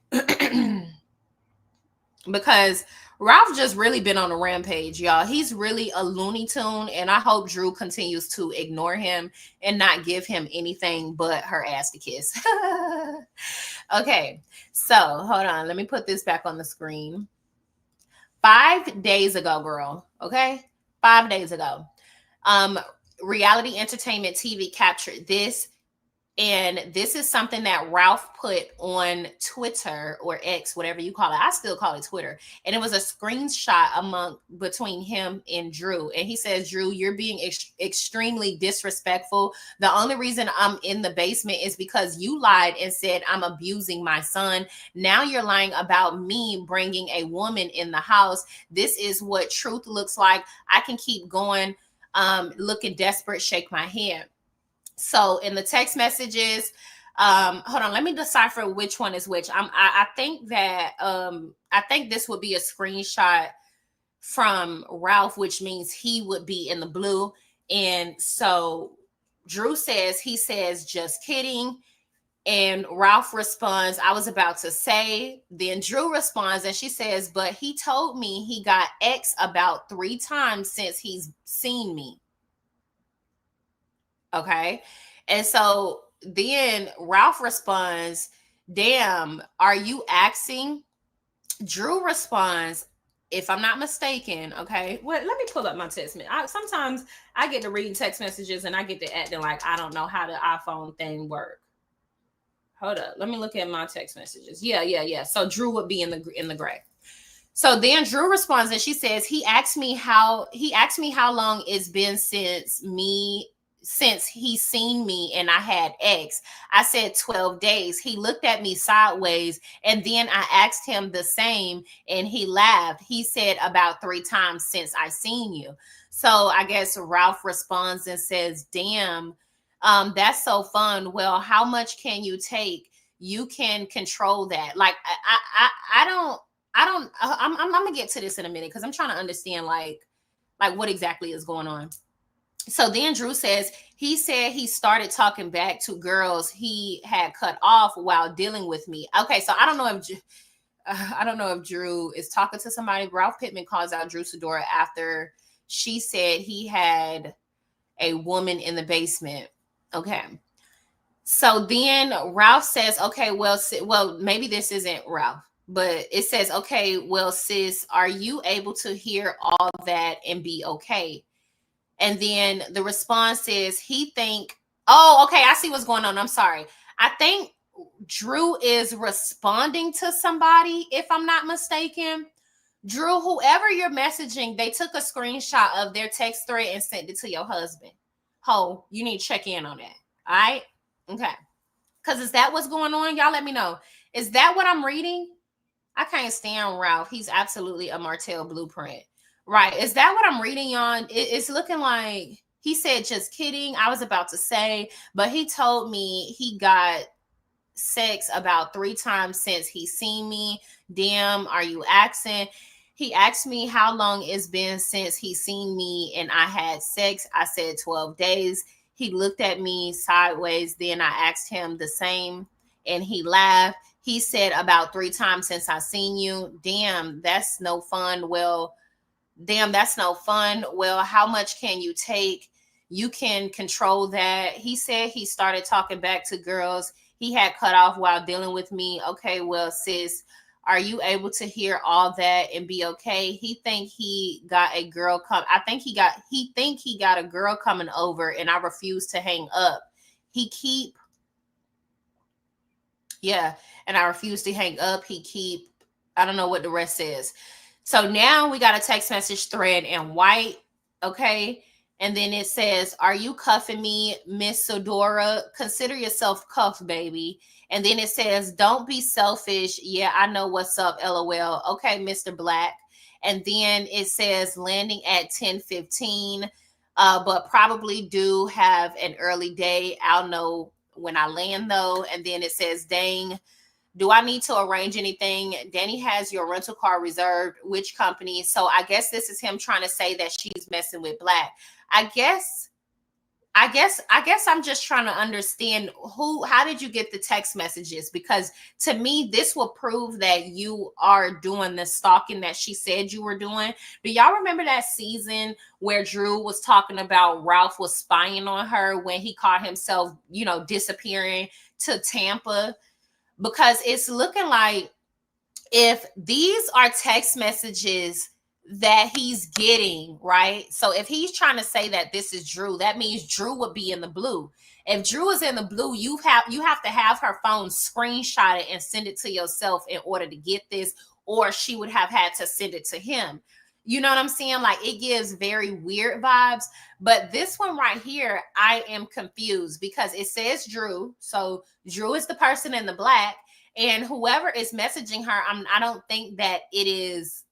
Because Ralph just really been on a rampage, y'all. He's really a Looney Tune, and I hope Drew continues to ignore him and not give him anything but her ass to kiss. Okay, so hold on. Let me put this back on the screen. 5 days ago, girl. Okay, 5 days ago. Reality entertainment TV captured this. And this is something that Ralph put on Twitter or X, whatever you call it. I still call it Twitter. And it was a screenshot between him and Drew. And he says, Drew, you're being extremely disrespectful. The only reason I'm in the basement is because you lied and said I'm abusing my son. Now you're lying about me bringing a woman in the house. This is what truth looks like. I can keep going, looking desperate, shake my head. So in the text messages, hold on, let me decipher which one is which. I think that I think this would be a screenshot from Ralph, which means he would be in the blue. And so Drew says, just kidding. And Ralph responds, I was about to say. Then Drew responds and she says, but he told me he got X about 3 times since he's seen me. Okay. And so then Ralph responds, damn, are you asking? Drew responds, if I'm not mistaken, okay. Well, let me pull up my text message. Sometimes I get to reading text messages and I get to acting like I don't know how the iPhone thing works. Hold up. Let me look at my text messages. Yeah. So Drew would be in the gray. So then Drew responds and she says, he asked me how long it's been since he's seen me and I had X. I said 12 days. He looked at me sideways and then I asked him the same and he laughed. He said about 3 times since I seen you. So I guess Ralph responds and says, damn, that's so fun. Well, how much can you take? You can control that. Like, I'm gonna get to this in a minute because I'm trying to understand like what exactly is going on. So then Drew says, he said he started talking back to girls he had cut off while dealing with me. Okay, so I don't know if Drew is talking to somebody. Ralph Pittman calls out Drew Sidora after she said he had a woman in the basement. Okay. So then Ralph says, okay, well, maybe this isn't Ralph, but it says, okay, well, sis, are you able to hear all that and be okay? And then the response is I see what's going on. I'm sorry. I think Drew is responding to somebody, if I'm not mistaken. Drew, whoever you're messaging, they took a screenshot of their text thread and sent it to your husband. Ho, you need to check in on that. All right? Okay. Because is that what's going on? Y'all let me know. Is that what I'm reading? I can't stand Ralph. He's absolutely a Martell blueprint. Right. Is that what I'm reading on? It's looking like he said, just kidding. I was about to say, but he told me he got sex about 3 times since he's seen me. Damn, are you asking? He asked me how long it's been since he's seen me and I had sex. I said 12 days. He looked at me sideways. Then I asked him the same and he laughed. He said about 3 times since I seen you. Damn, that's no fun. Well, how much can you take? You can control that. He said he started talking back to girls he had cut off while dealing with me. Okay, well, sis, are you able to hear all that and be okay? He think he got a girl he think he got a girl coming over and I refuse to hang up. And I refuse to hang up. I don't know what the rest says. So now we got a text message thread in white, okay? And then it says, are you cuffing me, Miss Sodora? Consider yourself cuffed, baby. And then it says, don't be selfish. Yeah, I know what's up, LOL. Okay, Mr. Black. And then it says landing at 10:15, but probably do have an early day. I'll know when I land, though. And then it says, dang, do I need to arrange anything? Danny has your rental car reserved. Which company? So I guess this is him trying to say that she's messing with Black. I guess I guess I'm just trying to understand how did you get the text messages? Because to me, this will prove that you are doing the stalking that she said you were doing. Do y'all remember that season where Drew was talking about Ralph was spying on her when he caught himself, disappearing to Tampa? Because it's looking like if these are text messages that he's getting, right? So if he's trying to say that this is Drew, that means Drew would be in the blue. If Drew is in the blue, you have to have her phone screenshot it and send it to yourself in order to get this, or she would have had to send it to him. You know what I'm saying? Like, it gives very weird vibes. But this one right here, I am confused because it says Drew. So Drew is the person in the black. And whoever is messaging her, I don't think that is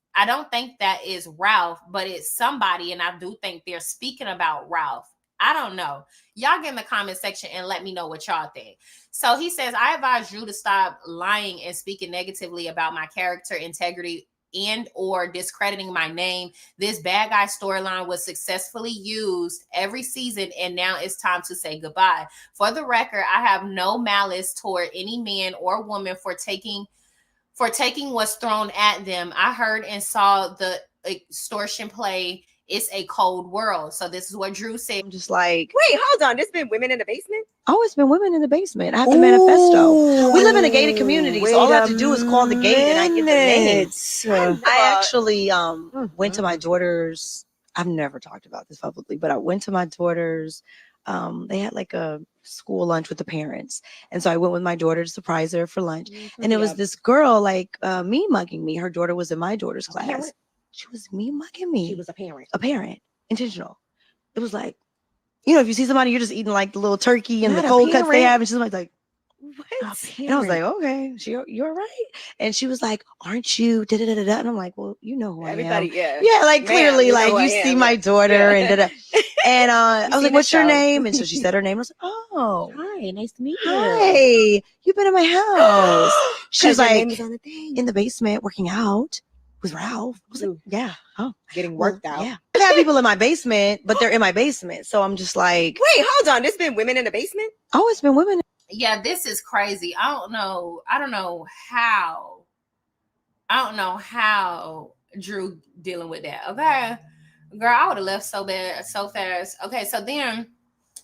Ralph, but it's somebody. And I do think they're speaking about Ralph. I don't know. Y'all get in the comment section and let me know what y'all think. So he says, I advise Drew to stop lying and speaking negatively about my character, integrity, and or discrediting my name. This bad guy storyline was successfully used every season, and now it's time to say goodbye. For the record, I have no malice toward any man or woman for taking what's thrown at them. I heard and saw the extortion play. It's a cold world. So this is what Drew said. I'm just like, Wait, hold on. There's been women in the basement? oh, it's been women in the basement. I have the manifesto. We live in a gated community, so all I have to do is call the gate and I get the names. I actually went to my daughter's. I've never talked about this publicly, but I went to my daughter's. They had like a school lunch with the parents, and so I went with my daughter to surprise her for lunch. And it was this girl like me mugging me. Her daughter was in my daughter's class. She was me mugging me. She was a parent. A parent, intentional. It was like, if you see somebody, you're just eating like the little turkey and the cold cuts they have, and she's like, what? And I was like, okay, you're right. And she was like, aren't you? Da, da, da, da, da. And I'm like, well, you know who Everybody, I am. yeah. Yeah, like clearly, you like you see my daughter and da, da. And I was like, what's your name? And so she said her name. I was like, oh, hi, nice to meet you. Hi, you've been in my house. She was like, was on the thing. in the basement working out with Ralph. I was like, yeah. Oh, getting worked out. Yeah. I've had people in my basement, but they're in my basement. So I'm just like, wait, hold on. There's been women in the basement? Oh, it's been women. Yeah, this is crazy. I don't know how Drew dealing with that. Okay. Girl, I would have left so bad, so fast. Okay, so then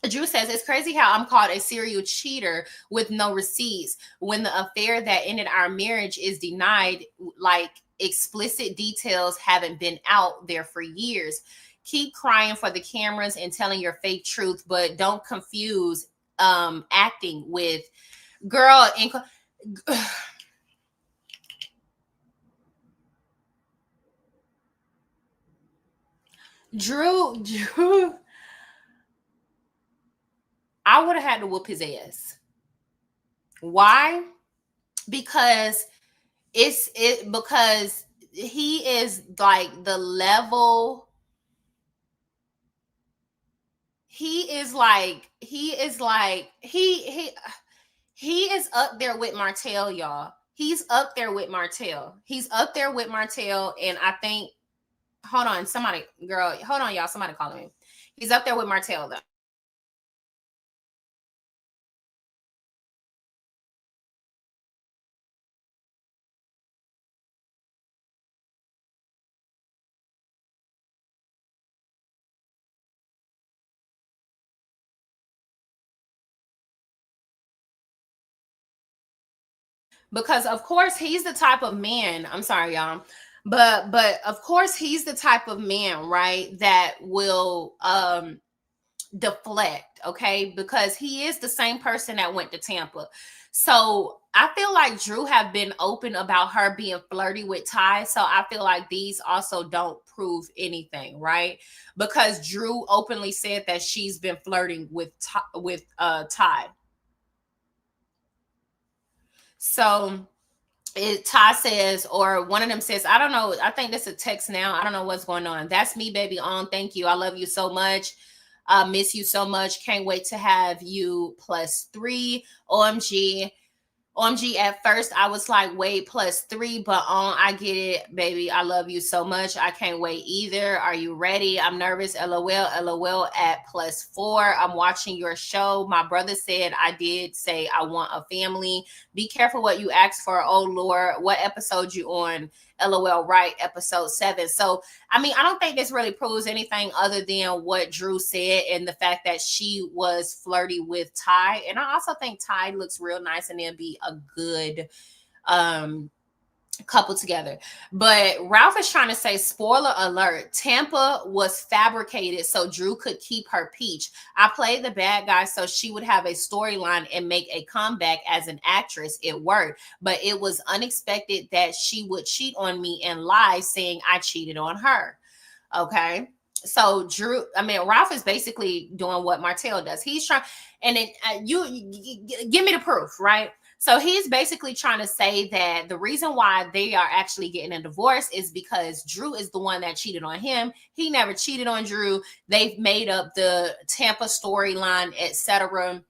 Drew says, it's crazy how I'm called a serial cheater with no receipts when the affair that ended our marriage is denied, like explicit details haven't been out there for years. Keep crying for the cameras and telling your fake truth, but don't confuse acting with girl. Drew, I would have had to whoop his ass. Why? Because because he is like the level. He is up there with Martell, y'all. He's up there with Martell. And I think, hold on, y'all. Somebody calling me. He's up there with Martell, though. Because of course he's the type of man, I'm sorry, y'all, but of course he's the type of man, right, that will deflect, okay, because he is the same person that went to Tampa. So I feel like Drew have been open about her being flirty with Ty, so I feel like these also don't prove anything, right? Because Drew openly said that she's been flirting with Ty. So Ty says, or one of them says, I don't know. I think this is a text now. I don't know what's going on. That's me, baby. On. Thank you. I love you so much. Miss you so much. Can't wait to have you +3. OMG. OMG, at first I was like, wait, +3, but I get it, baby. I love you so much. I can't wait either. Are you ready? I'm nervous. LOL at +4. I'm watching your show. My brother said I did say I want a family. Be careful what you ask for. Oh Lord, what episode you on? LOL, right? Episode 7. So, I mean, I don't think this really proves anything other than what Drew said and the fact that she was flirty with Ty. And I also think Ty looks real nice and they'll be a good couple together. But Ralph is trying to say, spoiler alert, Tampa was fabricated so Drew could keep her peach. I played the bad guy so she would have a storyline and make a comeback as an actress. It worked, but it was unexpected that she would cheat on me and lie saying I cheated on her. Okay. So Ralph is basically doing what Martell does. He's trying, and then you give me the proof, right? So he's basically trying to say that the reason why they are actually getting a divorce is because Drew is the one that cheated on him. He never cheated on Drew. They've made up the Tampa storyline, etc.,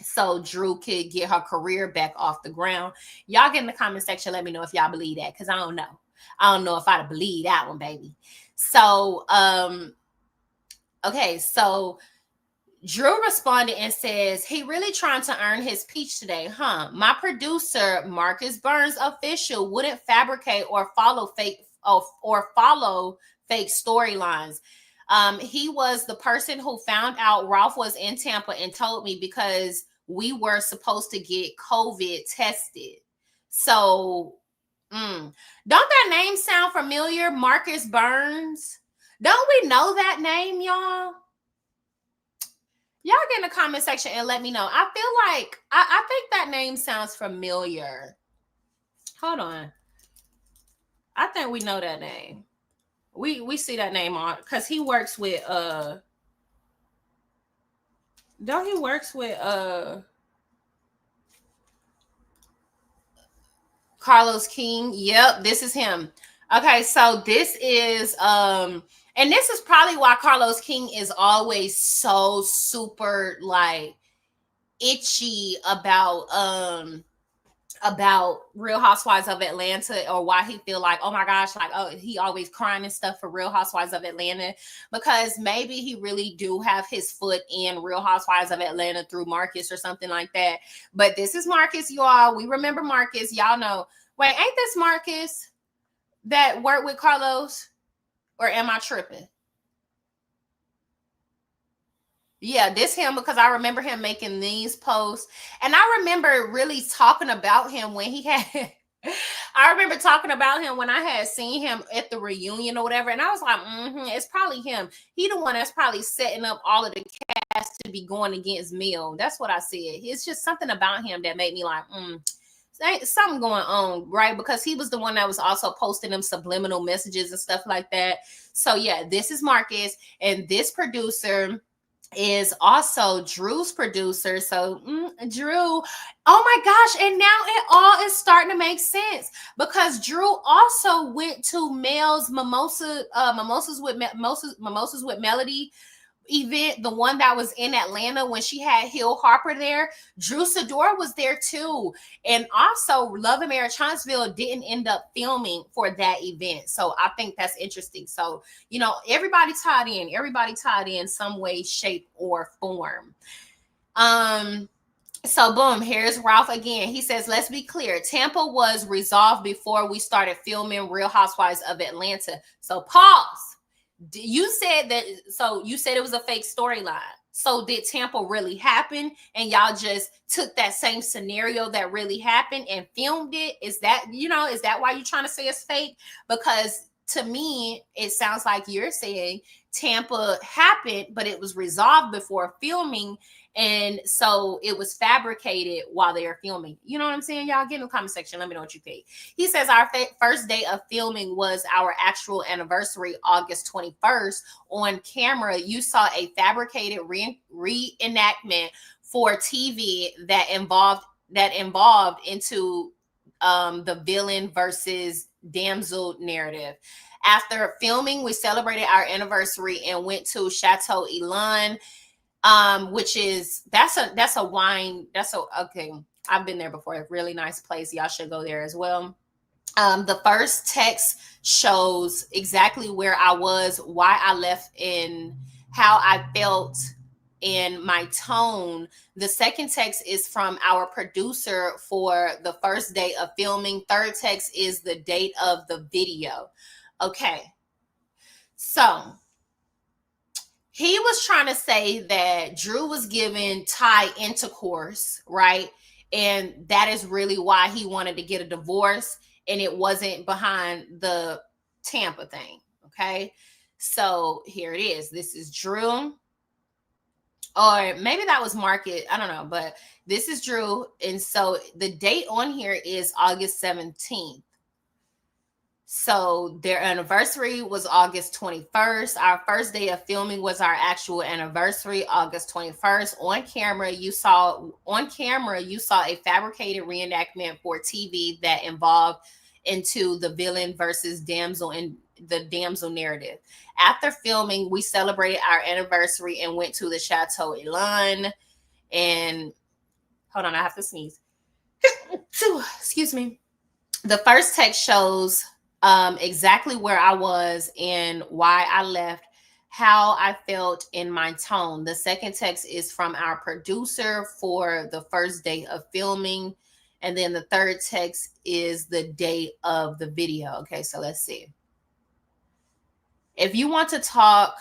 so Drew could get her career back off the ground. Y'all get in the comment section. Let me know if y'all believe that, because I don't know. I don't know if I'd believe that one, baby. So, okay, so Drew responded and says, he really trying to earn his peach today, huh? My producer, Marcus Burns official, wouldn't fabricate or follow fake storylines. He was the person who found out Ralph was in Tampa and told me because we were supposed to get COVID tested. So, don't that name sound familiar? Marcus Burns. Don't we know that name, y'all? Y'all get in the comment section and let me know. I feel like I think that name sounds familiar. Hold on. I think we know that name. We see that name on because he works with don't he works with Carlos King? Yep, this is him. Okay, so this is and this is probably why Carlos King is always so super like itchy about Real Housewives of Atlanta, or why he feel like, oh my gosh, like, oh, he always crying and stuff for Real Housewives of Atlanta, because maybe he really do have his foot in Real Housewives of Atlanta through Marcus or something like that. But this is Marcus, you all. We remember Marcus. Y'all know. Wait, ain't this Marcus that worked with Carlos? Or am I tripping? Yeah, this him, because I remember him making these posts. And I remember really talking about him when he had I remember talking about him when I had seen him at the reunion or whatever. And I was like, it's probably him. He the one that's probably setting up all of the cast to be going against Mill. That's what I said. It's just something about him that made me like, something going on, right? Because he was the one that was also posting them subliminal messages and stuff like that. So yeah, this is Marcus, and this producer is also Drew's producer. So Drew, oh my gosh, and now it all is starting to make sense, because Drew also went to Mel's Mimosas with Melody event, the one that was in Atlanta when she had Hill Harper there. Drew Sidora was there too. And also Love and Marriage Huntsville didn't end up filming for that event. So I think that's interesting. So, you know, everybody tied in some way, shape, or form. So boom, here's Ralph again. He says, let's be clear. Tampa was resolved before we started filming Real Housewives of Atlanta. So pause. You said that, so you said it was a fake storyline. So did Tampa really happen, and y'all just took that same scenario that really happened and filmed it? Is that, is that why you're trying to say it's fake? Because to me, it sounds like you're saying Tampa happened, but it was resolved before filming, and so it was fabricated while they are filming. You know what I'm saying? Y'all get in the comment section. Let me know what you think. He says our first day of filming was our actual anniversary, August 21st. On camera, you saw a fabricated reenactment for TV that involved into the villain versus damsel narrative. After filming, we celebrated our anniversary and went to Chateau Elan, which is that's a wine. Okay. I've been there before. A really nice place. Y'all should go there as well. The first text shows exactly where I was, why I left, and how I felt in my tone. The second text is from our producer for the first day of filming. Third text is the date of the video. Okay. So he was trying to say that Drew was giving Ty intercourse, right? And that is really why he wanted to get a divorce, and it wasn't behind the Tampa thing. Okay. So here it is. This is Drew. Or maybe that was Market. I don't know. But this is Drew. And so the date on here is August 17th. So their anniversary was August 21st. Our first day of filming was our actual anniversary, August 21st. On camera, you saw a fabricated reenactment for TV that involved into the villain versus damsel and the damsel narrative. After filming, we celebrated our anniversary and went to the Chateau Elan. And hold on, I have to sneeze. Excuse me. The first text shows exactly where I was and why I left, how I felt in my tone. The second text is from our producer for the first day of filming. And then the third text is the date of the video. Okay, so let's see. If you want to talk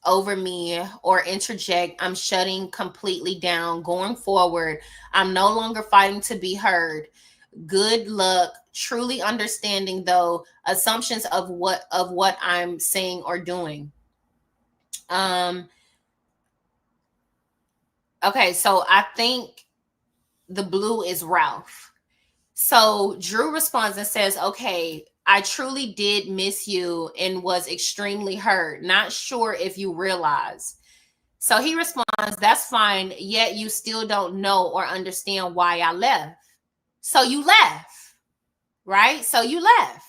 over me or interject, I'm shutting completely down. Going forward, I'm no longer fighting to be heard. Good luck truly understanding, though, assumptions of what I'm saying or doing. Okay, so I think the blue is Ralph. So Drew responds and says, okay, I truly did miss you and was extremely hurt. Not sure if you realize. So he responds, that's fine, yet you still don't know or understand why I left. So you left, right? So you left.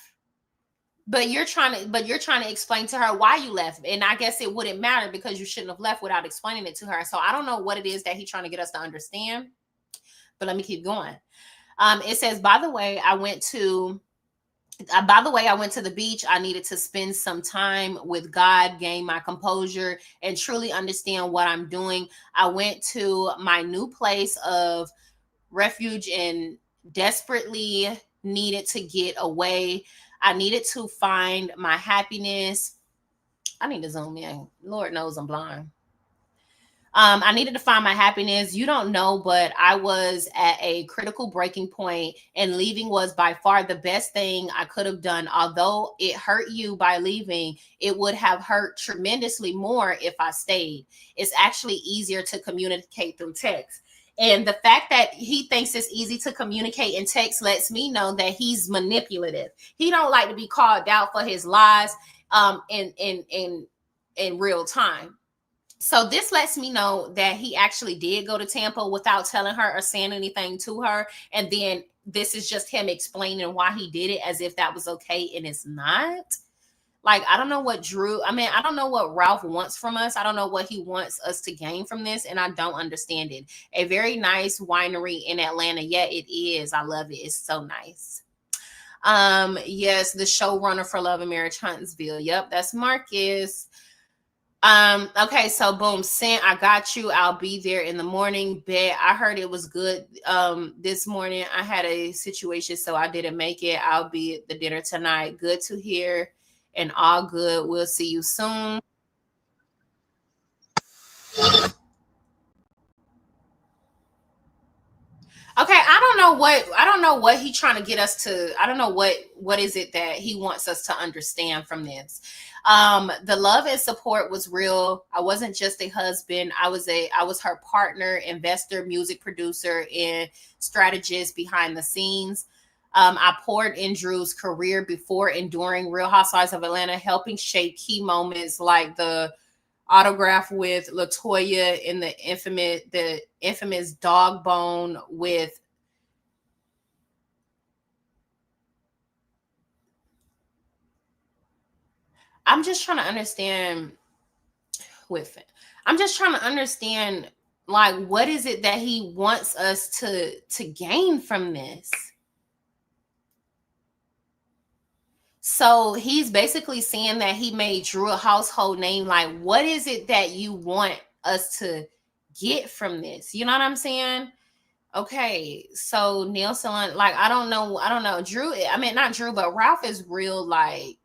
But you're trying to explain to her why you left. And I guess it wouldn't matter because you shouldn't have left without explaining it to her. So I don't know what it is that he's trying to get us to understand. But let me keep going. It says, by the way, I went to the beach. I needed to spend some time with God, gain my composure, and truly understand what I'm doing. I went to my new place of refuge and desperately needed to get away. I needed to find my happiness. I need to zoom in. Lord knows I'm blind. I needed to find my happiness. You don't know, but I was at a critical breaking point, and leaving was by far the best thing I could have done. Although it hurt you by leaving, it would have hurt tremendously more if I stayed. It's actually easier to communicate through text. And the fact that he thinks it's easy to communicate in text lets me know that he's manipulative. He don't like to be called out for his lies in real time. So this lets me know that he actually did go to Tampa without telling her or saying anything to her. And then this is just him explaining why he did it as if that was okay. And it's not. Like, I don't know what I don't know what Ralph wants from us. I don't know what he wants us to gain from this. And I don't understand it. A very nice winery in Atlanta. Yeah, it is. I love it. It's so nice. Yes, the showrunner for Love and Marriage Huntsville. Yep, that's Marcus. Okay, so boom, sent. I got you. I'll be there in the morning. Bet. I heard it was good. This morning I had a situation, so I didn't make it. I'll be at the dinner tonight. Good to hear, and all good. We'll see you soon. Okay, I don't know what he's trying to get us to. I don't know what is it that he wants us to understand from this. The love and support was real. I wasn't just a husband. I was her partner, investor, music producer, and strategist behind the scenes. I poured in Drew's career before and during Real Housewives of Atlanta, helping shape key moments like the autograph with LaToya in the infamous dog bone with I'm just trying to understand Like, what is it that he wants us to gain from this? So he's basically saying that he made Drew a household name. Like, what is it that you want us to get from this? You know what I'm saying? Okay, so nail salon, like, I don't know. Drew, I mean, not Drew, but Ralph is real, like,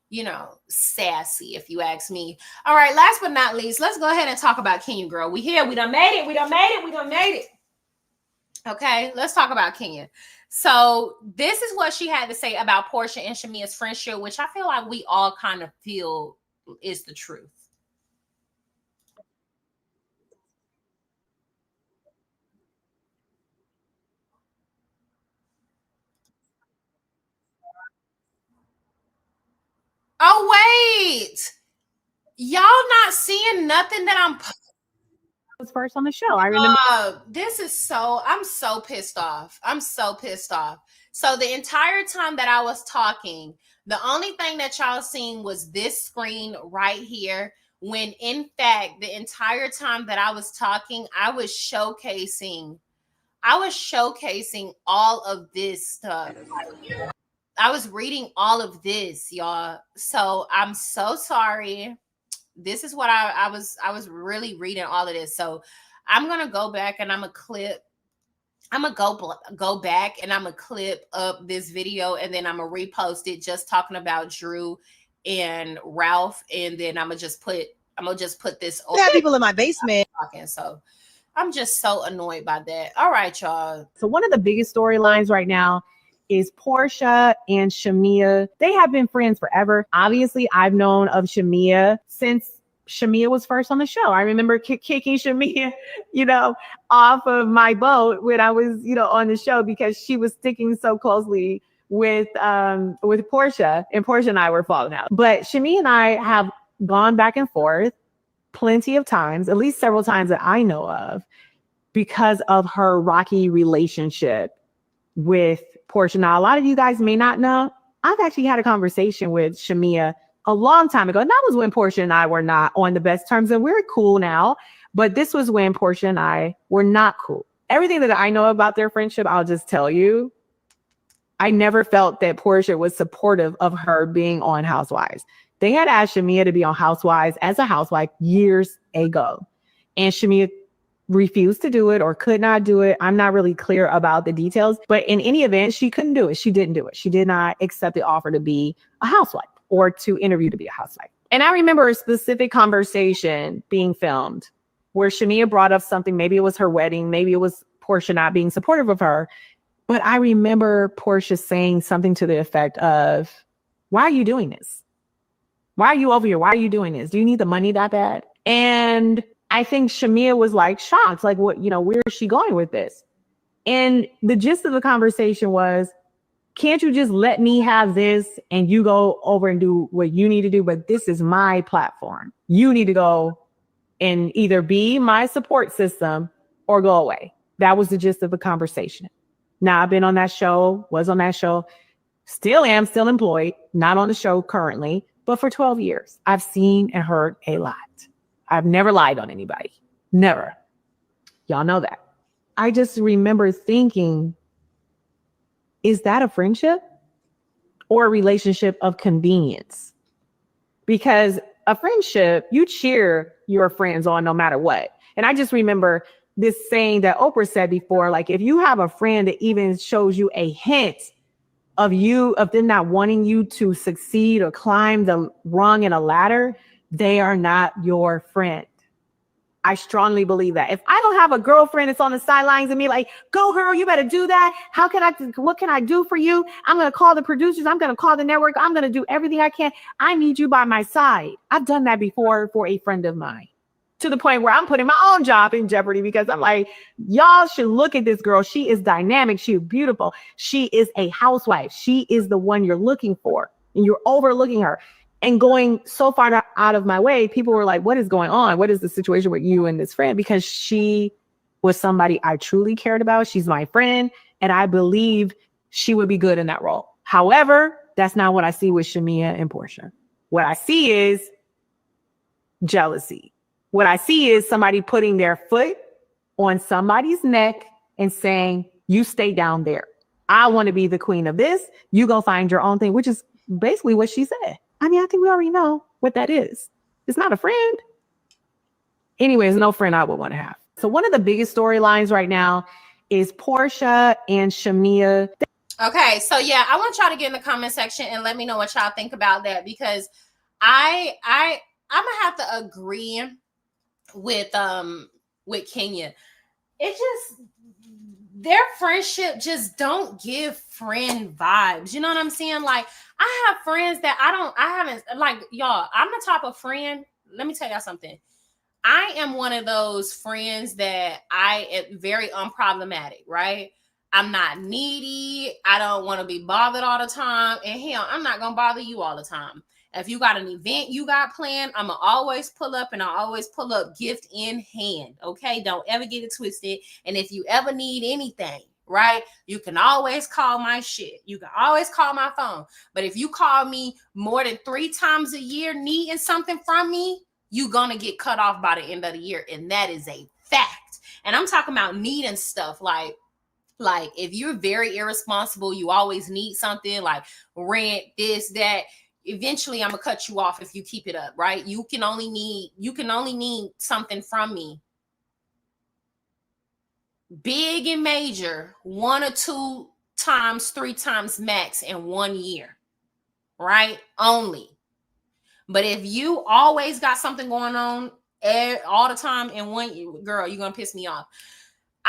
you know, sassy, if you ask me. All right, last but not least, let's go ahead and talk about Kenya, girl. We here. We done made it. Okay, let's talk about Kenya. So this is what she had to say about Porsha and Shamia's friendship, which I feel like we all kind of feel is the truth. Oh, wait. Y'all not seeing nothing that I'm Was first on the show. I remember. I'm so pissed off. So the entire time that I was talking, the only thing that y'all seen was this screen right here. When in fact, the entire time that I was talking, I was showcasing all of this stuff. I was reading all of this, y'all. So I'm so sorry. This is what I was really reading all of this. So I'm gonna go back and I'm gonna go back and I'm gonna clip up this video and then I'm gonna repost it, just talking about Drew and Ralph, and then I'm gonna just put this. I have people in my basement. So I'm just so annoyed by that. All right, y'all. So one of the biggest storylines right now is Porsha and Shamia. They have been friends forever. Obviously, I've known of Shamia since Shamia was first on the show. I remember kicking Shamia, off of my boat when I was, on the show, because she was sticking so closely with Porsha, and Porsha and I were falling out. But Shamia and I have gone back and forth plenty of times, at least several times that I know of, because of her rocky relationship with Porsha. Now, a lot of you guys may not know, I've actually had a conversation with Shamia a long time ago. And that was when Porsha and I were not on the best terms, and we're cool now. But this was when Porsha and I were not cool. Everything that I know about their friendship, I'll just tell you. I never felt that Porsha was supportive of her being on Housewives. They had asked Shamia to be on Housewives as a housewife years ago, and Shamia refused to do it or could not do it. I'm not really clear about the details, but in any event, she couldn't do it. She didn't do it. She did not accept the offer to be a housewife or to interview to be a housewife. And I remember a specific conversation being filmed where Shamia brought up something. Maybe it was her wedding. Maybe it was Porsha not being supportive of her. But I remember Porsha saying something to the effect of, why are you doing this? Why are you over here? Why are you doing this? Do you need the money that bad? And I think Shamia was like shocked, like, what, where is she going with this? And the gist of the conversation was, can't you just let me have this and you go over and do what you need to do? But this is my platform. You need to go and either be my support system or go away. That was the gist of the conversation. Now, I've been on that show, was on that show, still employed, not on the show currently, but for 12 years, I've seen and heard a lot. I've never lied on anybody. Never. Y'all know that. I just remember thinking, is that a friendship or a relationship of convenience? Because a friendship, you cheer your friends on no matter what. And I just remember this saying that Oprah said before, like, if you have a friend that even shows you a hint of them not wanting you to succeed or climb the rung in a ladder, they are not your friend. I strongly believe that. If I don't have a girlfriend that's on the sidelines and me like, go girl, you better do that. What can I do for you? I'm going to call the producers. I'm going to call the network. I'm going to do everything I can. I need you by my side. I've done that before for a friend of mine, to the point where I'm putting my own job in jeopardy, because I'm like, y'all should look at this girl. She is dynamic. She is beautiful. She is a housewife. She is the one you're looking for, and you're overlooking her. And going so far out of my way, people were like, what is going on? What is the situation with you and this friend? Because she was somebody I truly cared about. She's my friend, and I believe she would be good in that role. However, that's not what I see with Shamia and Porsha. What I see is jealousy. What I see is somebody putting their foot on somebody's neck and saying, you stay down there. I want to be the queen of this. You go find your own thing, which is basically what she said. I mean, I think we already know what that is. It's not a friend. Anyways, no friend I would want to have. So one of the biggest storylines right now is Porsha and Shamia. Okay, so yeah, I want y'all to get in the comment section and let me know what y'all think about that, because I'm gonna have to agree with Kenya. It just, their friendship just don't give friend vibes. You know what I'm saying? Like, I have friends that I haven't, like, y'all, I'm the type of friend, let me tell y'all something. I am one of those friends that I am very unproblematic, right? I'm not needy. I don't want to be bothered all the time. And hell, I'm not going to bother you all the time. If you got an event you got planned, I'm going to always pull up, and I always pull up gift in hand. Okay. Don't ever get it twisted. And if you ever need anything, right, you can always call my shit. You can always call my phone. But if you call me more than 3 times a year needing something from me, you're going to get cut off by the end of the year. And that is a fact. And I'm talking about needing stuff like if you're very irresponsible, you always need something like rent, this, that. Eventually, I'm gonna cut you off if you keep it up, right? You can only need something from me, big and major, 1 or 2 times, 3 times max in 1 year, right? Only. But if you always got something going on all the time in 1 year, girl, you're gonna piss me off.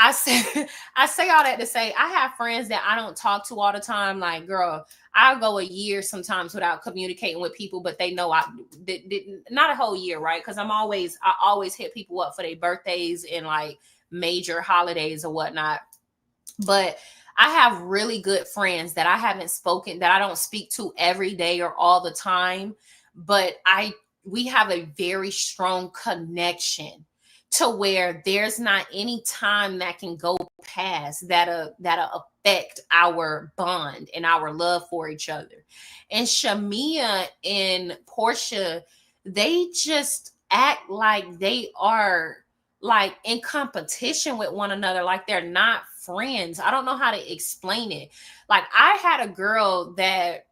I say all that to say I have friends that I don't talk to all the time. Like, girl, I'll go a year sometimes without communicating with people, but they know I not a whole year, right? Because I always hit people up for their birthdays and like major holidays or whatnot. But I have really good friends that I don't speak to every day or all the time, but we have a very strong connection, to where there's not any time that can go past that'll affect our bond and our love for each other. And Shamia and Porsha, they just act like they are like in competition with one another, like they're not friends. I don't know how to explain it. Like, I had a girl that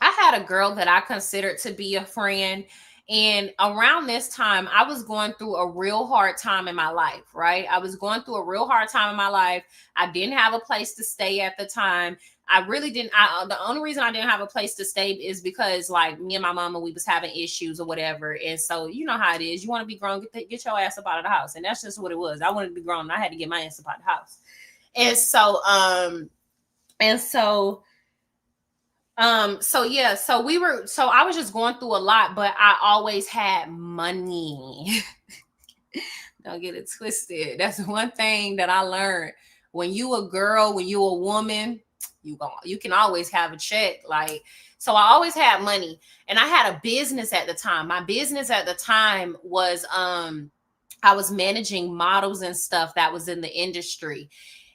I considered to be a friend. And around this time, I was going through a real hard time in my life, right? I was going through a real hard time in my life. I didn't have a place to stay at the time. I really didn't. The only reason I didn't have a place to stay is because, like, me and my mama, we was having issues or whatever. And so, you know how it is. You want to be grown, get your ass up out of the house. And that's just what it was. I wanted to be grown. And I had to get my ass up out of the house. So I was just going through a lot, but I always had money. Don't get it twisted. That's one thing that I learned. When you a girl, when you a woman, you can always have a check. Like, so I always had money, and I had a business at the time. My business at the time was, I was managing models and stuff that was in the industry.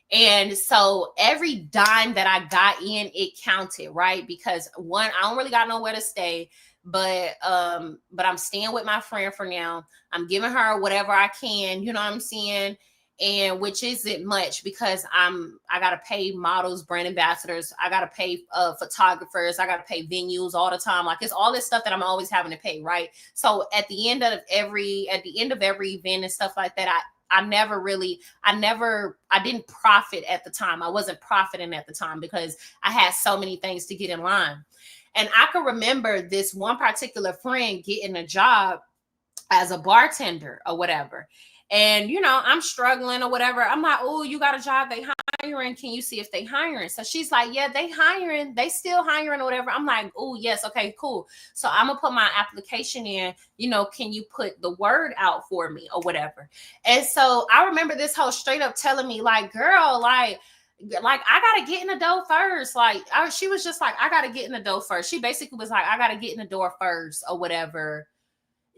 And so every dime that I got in, it counted, right? Because one, I don't really got nowhere to stay, but I'm staying with my friend for now. I'm giving her whatever I can, you know what I'm saying? And which isn't much, because I got to pay models, brand ambassadors. I got to pay photographers. I got to pay venues all the time. Like, it's all this stuff that I'm always having to pay, right? So at the end of every event and stuff like that, I didn't profit at the time. I wasn't profiting at the time because I had so many things to get in line. And I can remember this one particular friend getting a job as a bartender or whatever. And, you know, I'm struggling or whatever. I'm like, oh, you got a job, they hiring. Can you see if they hiring? So she's like, yeah, they hiring. They still hiring or whatever. I'm like, oh, yes. Okay, cool. So I'm going to put my application in, you know, can you put the word out for me or whatever? And so I remember this whole straight up telling me, like, girl, like I got to get in the door first. Like, she was just like, I got to get in the door first. She basically was like, I got to get in the door first or whatever.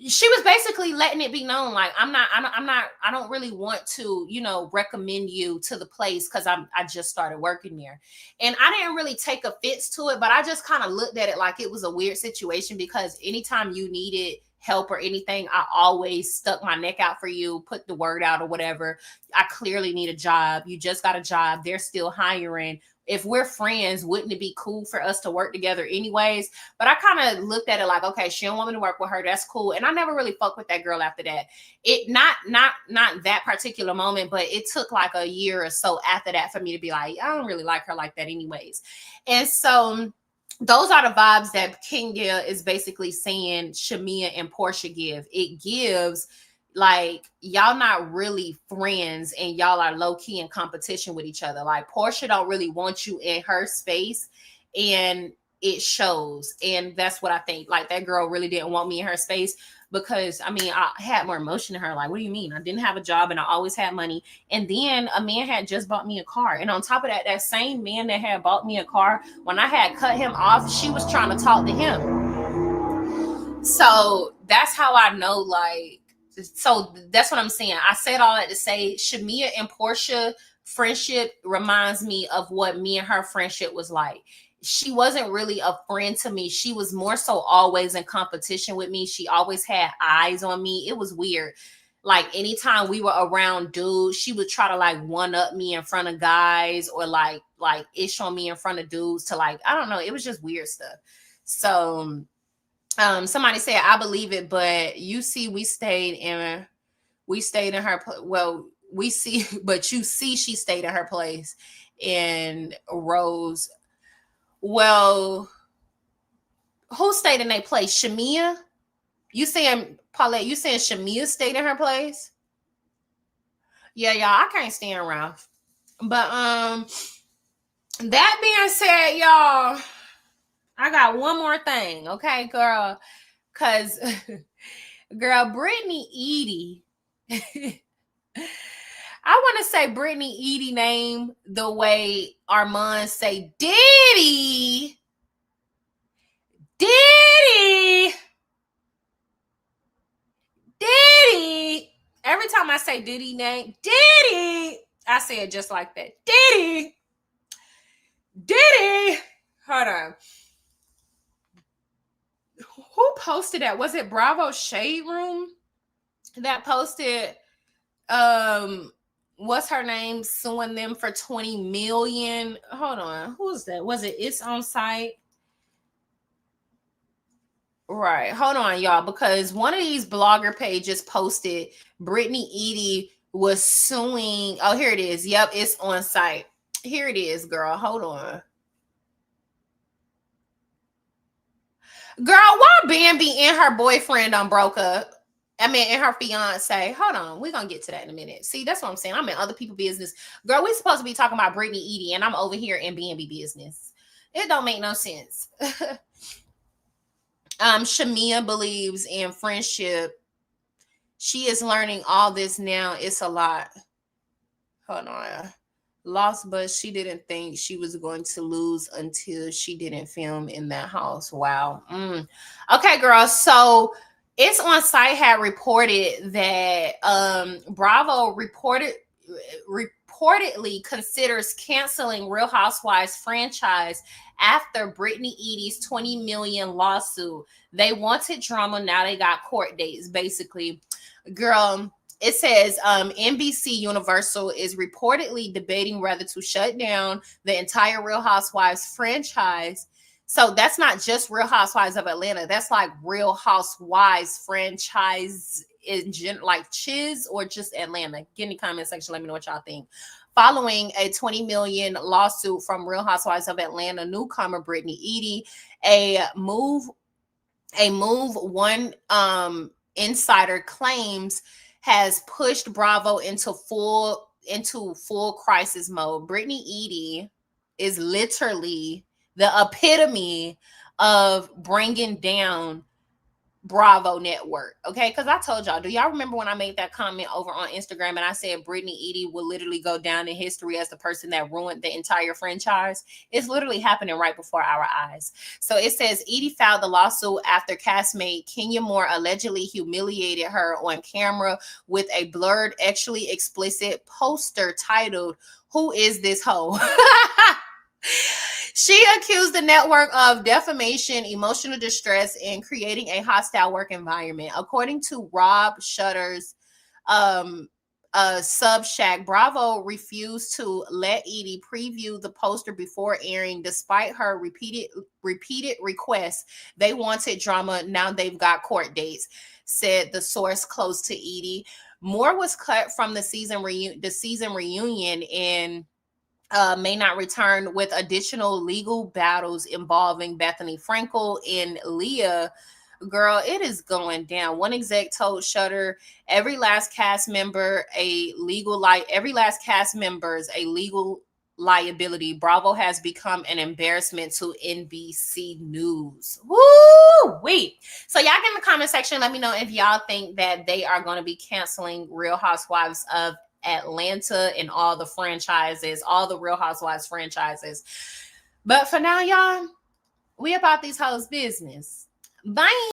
She was basically letting it be known, like, I don't really want to, you know, recommend you to the place because I just started working there. And I didn't really take offense to it, but I just kind of looked at it like it was a weird situation, because anytime you needed help or anything, I always stuck my neck out for you, put the word out or whatever. I clearly need a job. You just got a job. They're still hiring. If we're friends, wouldn't it be cool for us to work together anyways? But I kind of looked at it like, okay, she don't want me to work with her. That's cool. And I never really fucked with that girl after that. It not that particular moment, but it took like a year or so after that for me to be like, I don't really like her like that anyways. And so those are the vibes that Kenya is basically saying Shamia and Porsha give. It gives like y'all not really friends and y'all are low-key in competition with each other. Like Porsha don't really want you in her space and it shows. And that's what I think. Like that girl really didn't want me in her space because I mean I had more emotion in her. Like, what do you mean? I didn't have a job and I always had money. And then a man had just bought me a car. And on top of that, that same man that had bought me a car, when I had cut him off, she was trying to talk to him. So that's how I know, like, so that's what I'm saying. I said all that to say Shamia and Porsha friendship reminds me of what me and her friendship was like. She wasn't really a friend to me. She was more so always in competition with me. She always had eyes on me. It was weird. Like anytime we were around dudes, she would try to like one up me in front of guys or like ish on me in front of dudes to like, I don't know. It was just weird stuff. So somebody said, I believe it, but you see, we stayed in her, well, we see, but you see, she stayed in her place in Rose. Well, who stayed in their place? Shamia? You saying, Paulette, you saying Shamia stayed in her place? Yeah, y'all, I can't stand Ralph. But that being said, y'all, I got one more thing, okay, girl? Because, girl, Britney Eady, I want to say Britney Eady name the way Armand say Diddy. Diddy. Diddy. Every time I say Diddy name, Diddy, I say it just like that. Diddy. Diddy. Hold on. Who posted that? Was it Bravo Shade Room that posted what's her name suing them for 20 million? Hold on. Who's that? Was it It's On Site? Right. Hold on, y'all, because one of these blogger pages posted Britney Eady was suing. Oh, here it is. Yep, It's On Site. Here it is, girl. Hold on. Girl, why Bambi and her boyfriend broke up? I mean, and her fiance. Hold on. We're going to get to that in a minute. See, that's what I'm saying. I'm in other people's business. Girl, we're supposed to be talking about Britney Eady, and I'm over here in Bambi business. It don't make no sense. Shamia believes in friendship. She is learning all this now. It's a lot. Hold on. Lost, but she didn't think she was going to lose until she didn't film in that house. Wow. Okay, girl. So It's On Site had reported that Bravo reportedly considers canceling Real Housewives franchise after Britney Eady's 20 million lawsuit. They wanted drama. Now they got court dates, basically. Girl, it says NBC Universal is reportedly debating whether to shut down the entire Real Housewives franchise. So that's not just Real Housewives of Atlanta. That's like Real Housewives franchise in like Chiz or just Atlanta. Get in the comment section. Let me know what y'all think. Following a 20 million lawsuit from Real Housewives of Atlanta newcomer Britney Eady, a move one insider claims has pushed Bravo into full crisis mode. Britney Eady is literally the epitome of bringing down Bravo network. Okay, because I told y'all, do y'all remember when I made that comment over on Instagram and I said Britney Eady will literally go down in history as the person that ruined the entire franchise? It's literally happening right before our eyes. So it says Eady filed the lawsuit after castmate Kenya Moore allegedly humiliated her on camera with a blurred, actually explicit poster titled "Who is this hoe?" She accused the network of defamation, emotional distress, and creating a hostile work environment. According to Rob Shutter's Subshack, Bravo refused to let Eady preview the poster before airing, despite her repeated requests. They wanted drama. Now they've got court dates, said the source close to Eady. More was cut from the season reunion and may not return, with additional legal battles involving Bethany Frankel and Leah. Girl, it is going down. One exec told Shutter every last cast member's a legal liability. Bravo has become an embarrassment to NBC News. Woo! Wait. So y'all get in the comment section. Let me know if y'all think that they are going to be canceling Real Housewives of Atlanta and all the franchises, all the Real Housewives franchises. But for now, y'all, we about these hoes' business. Bye.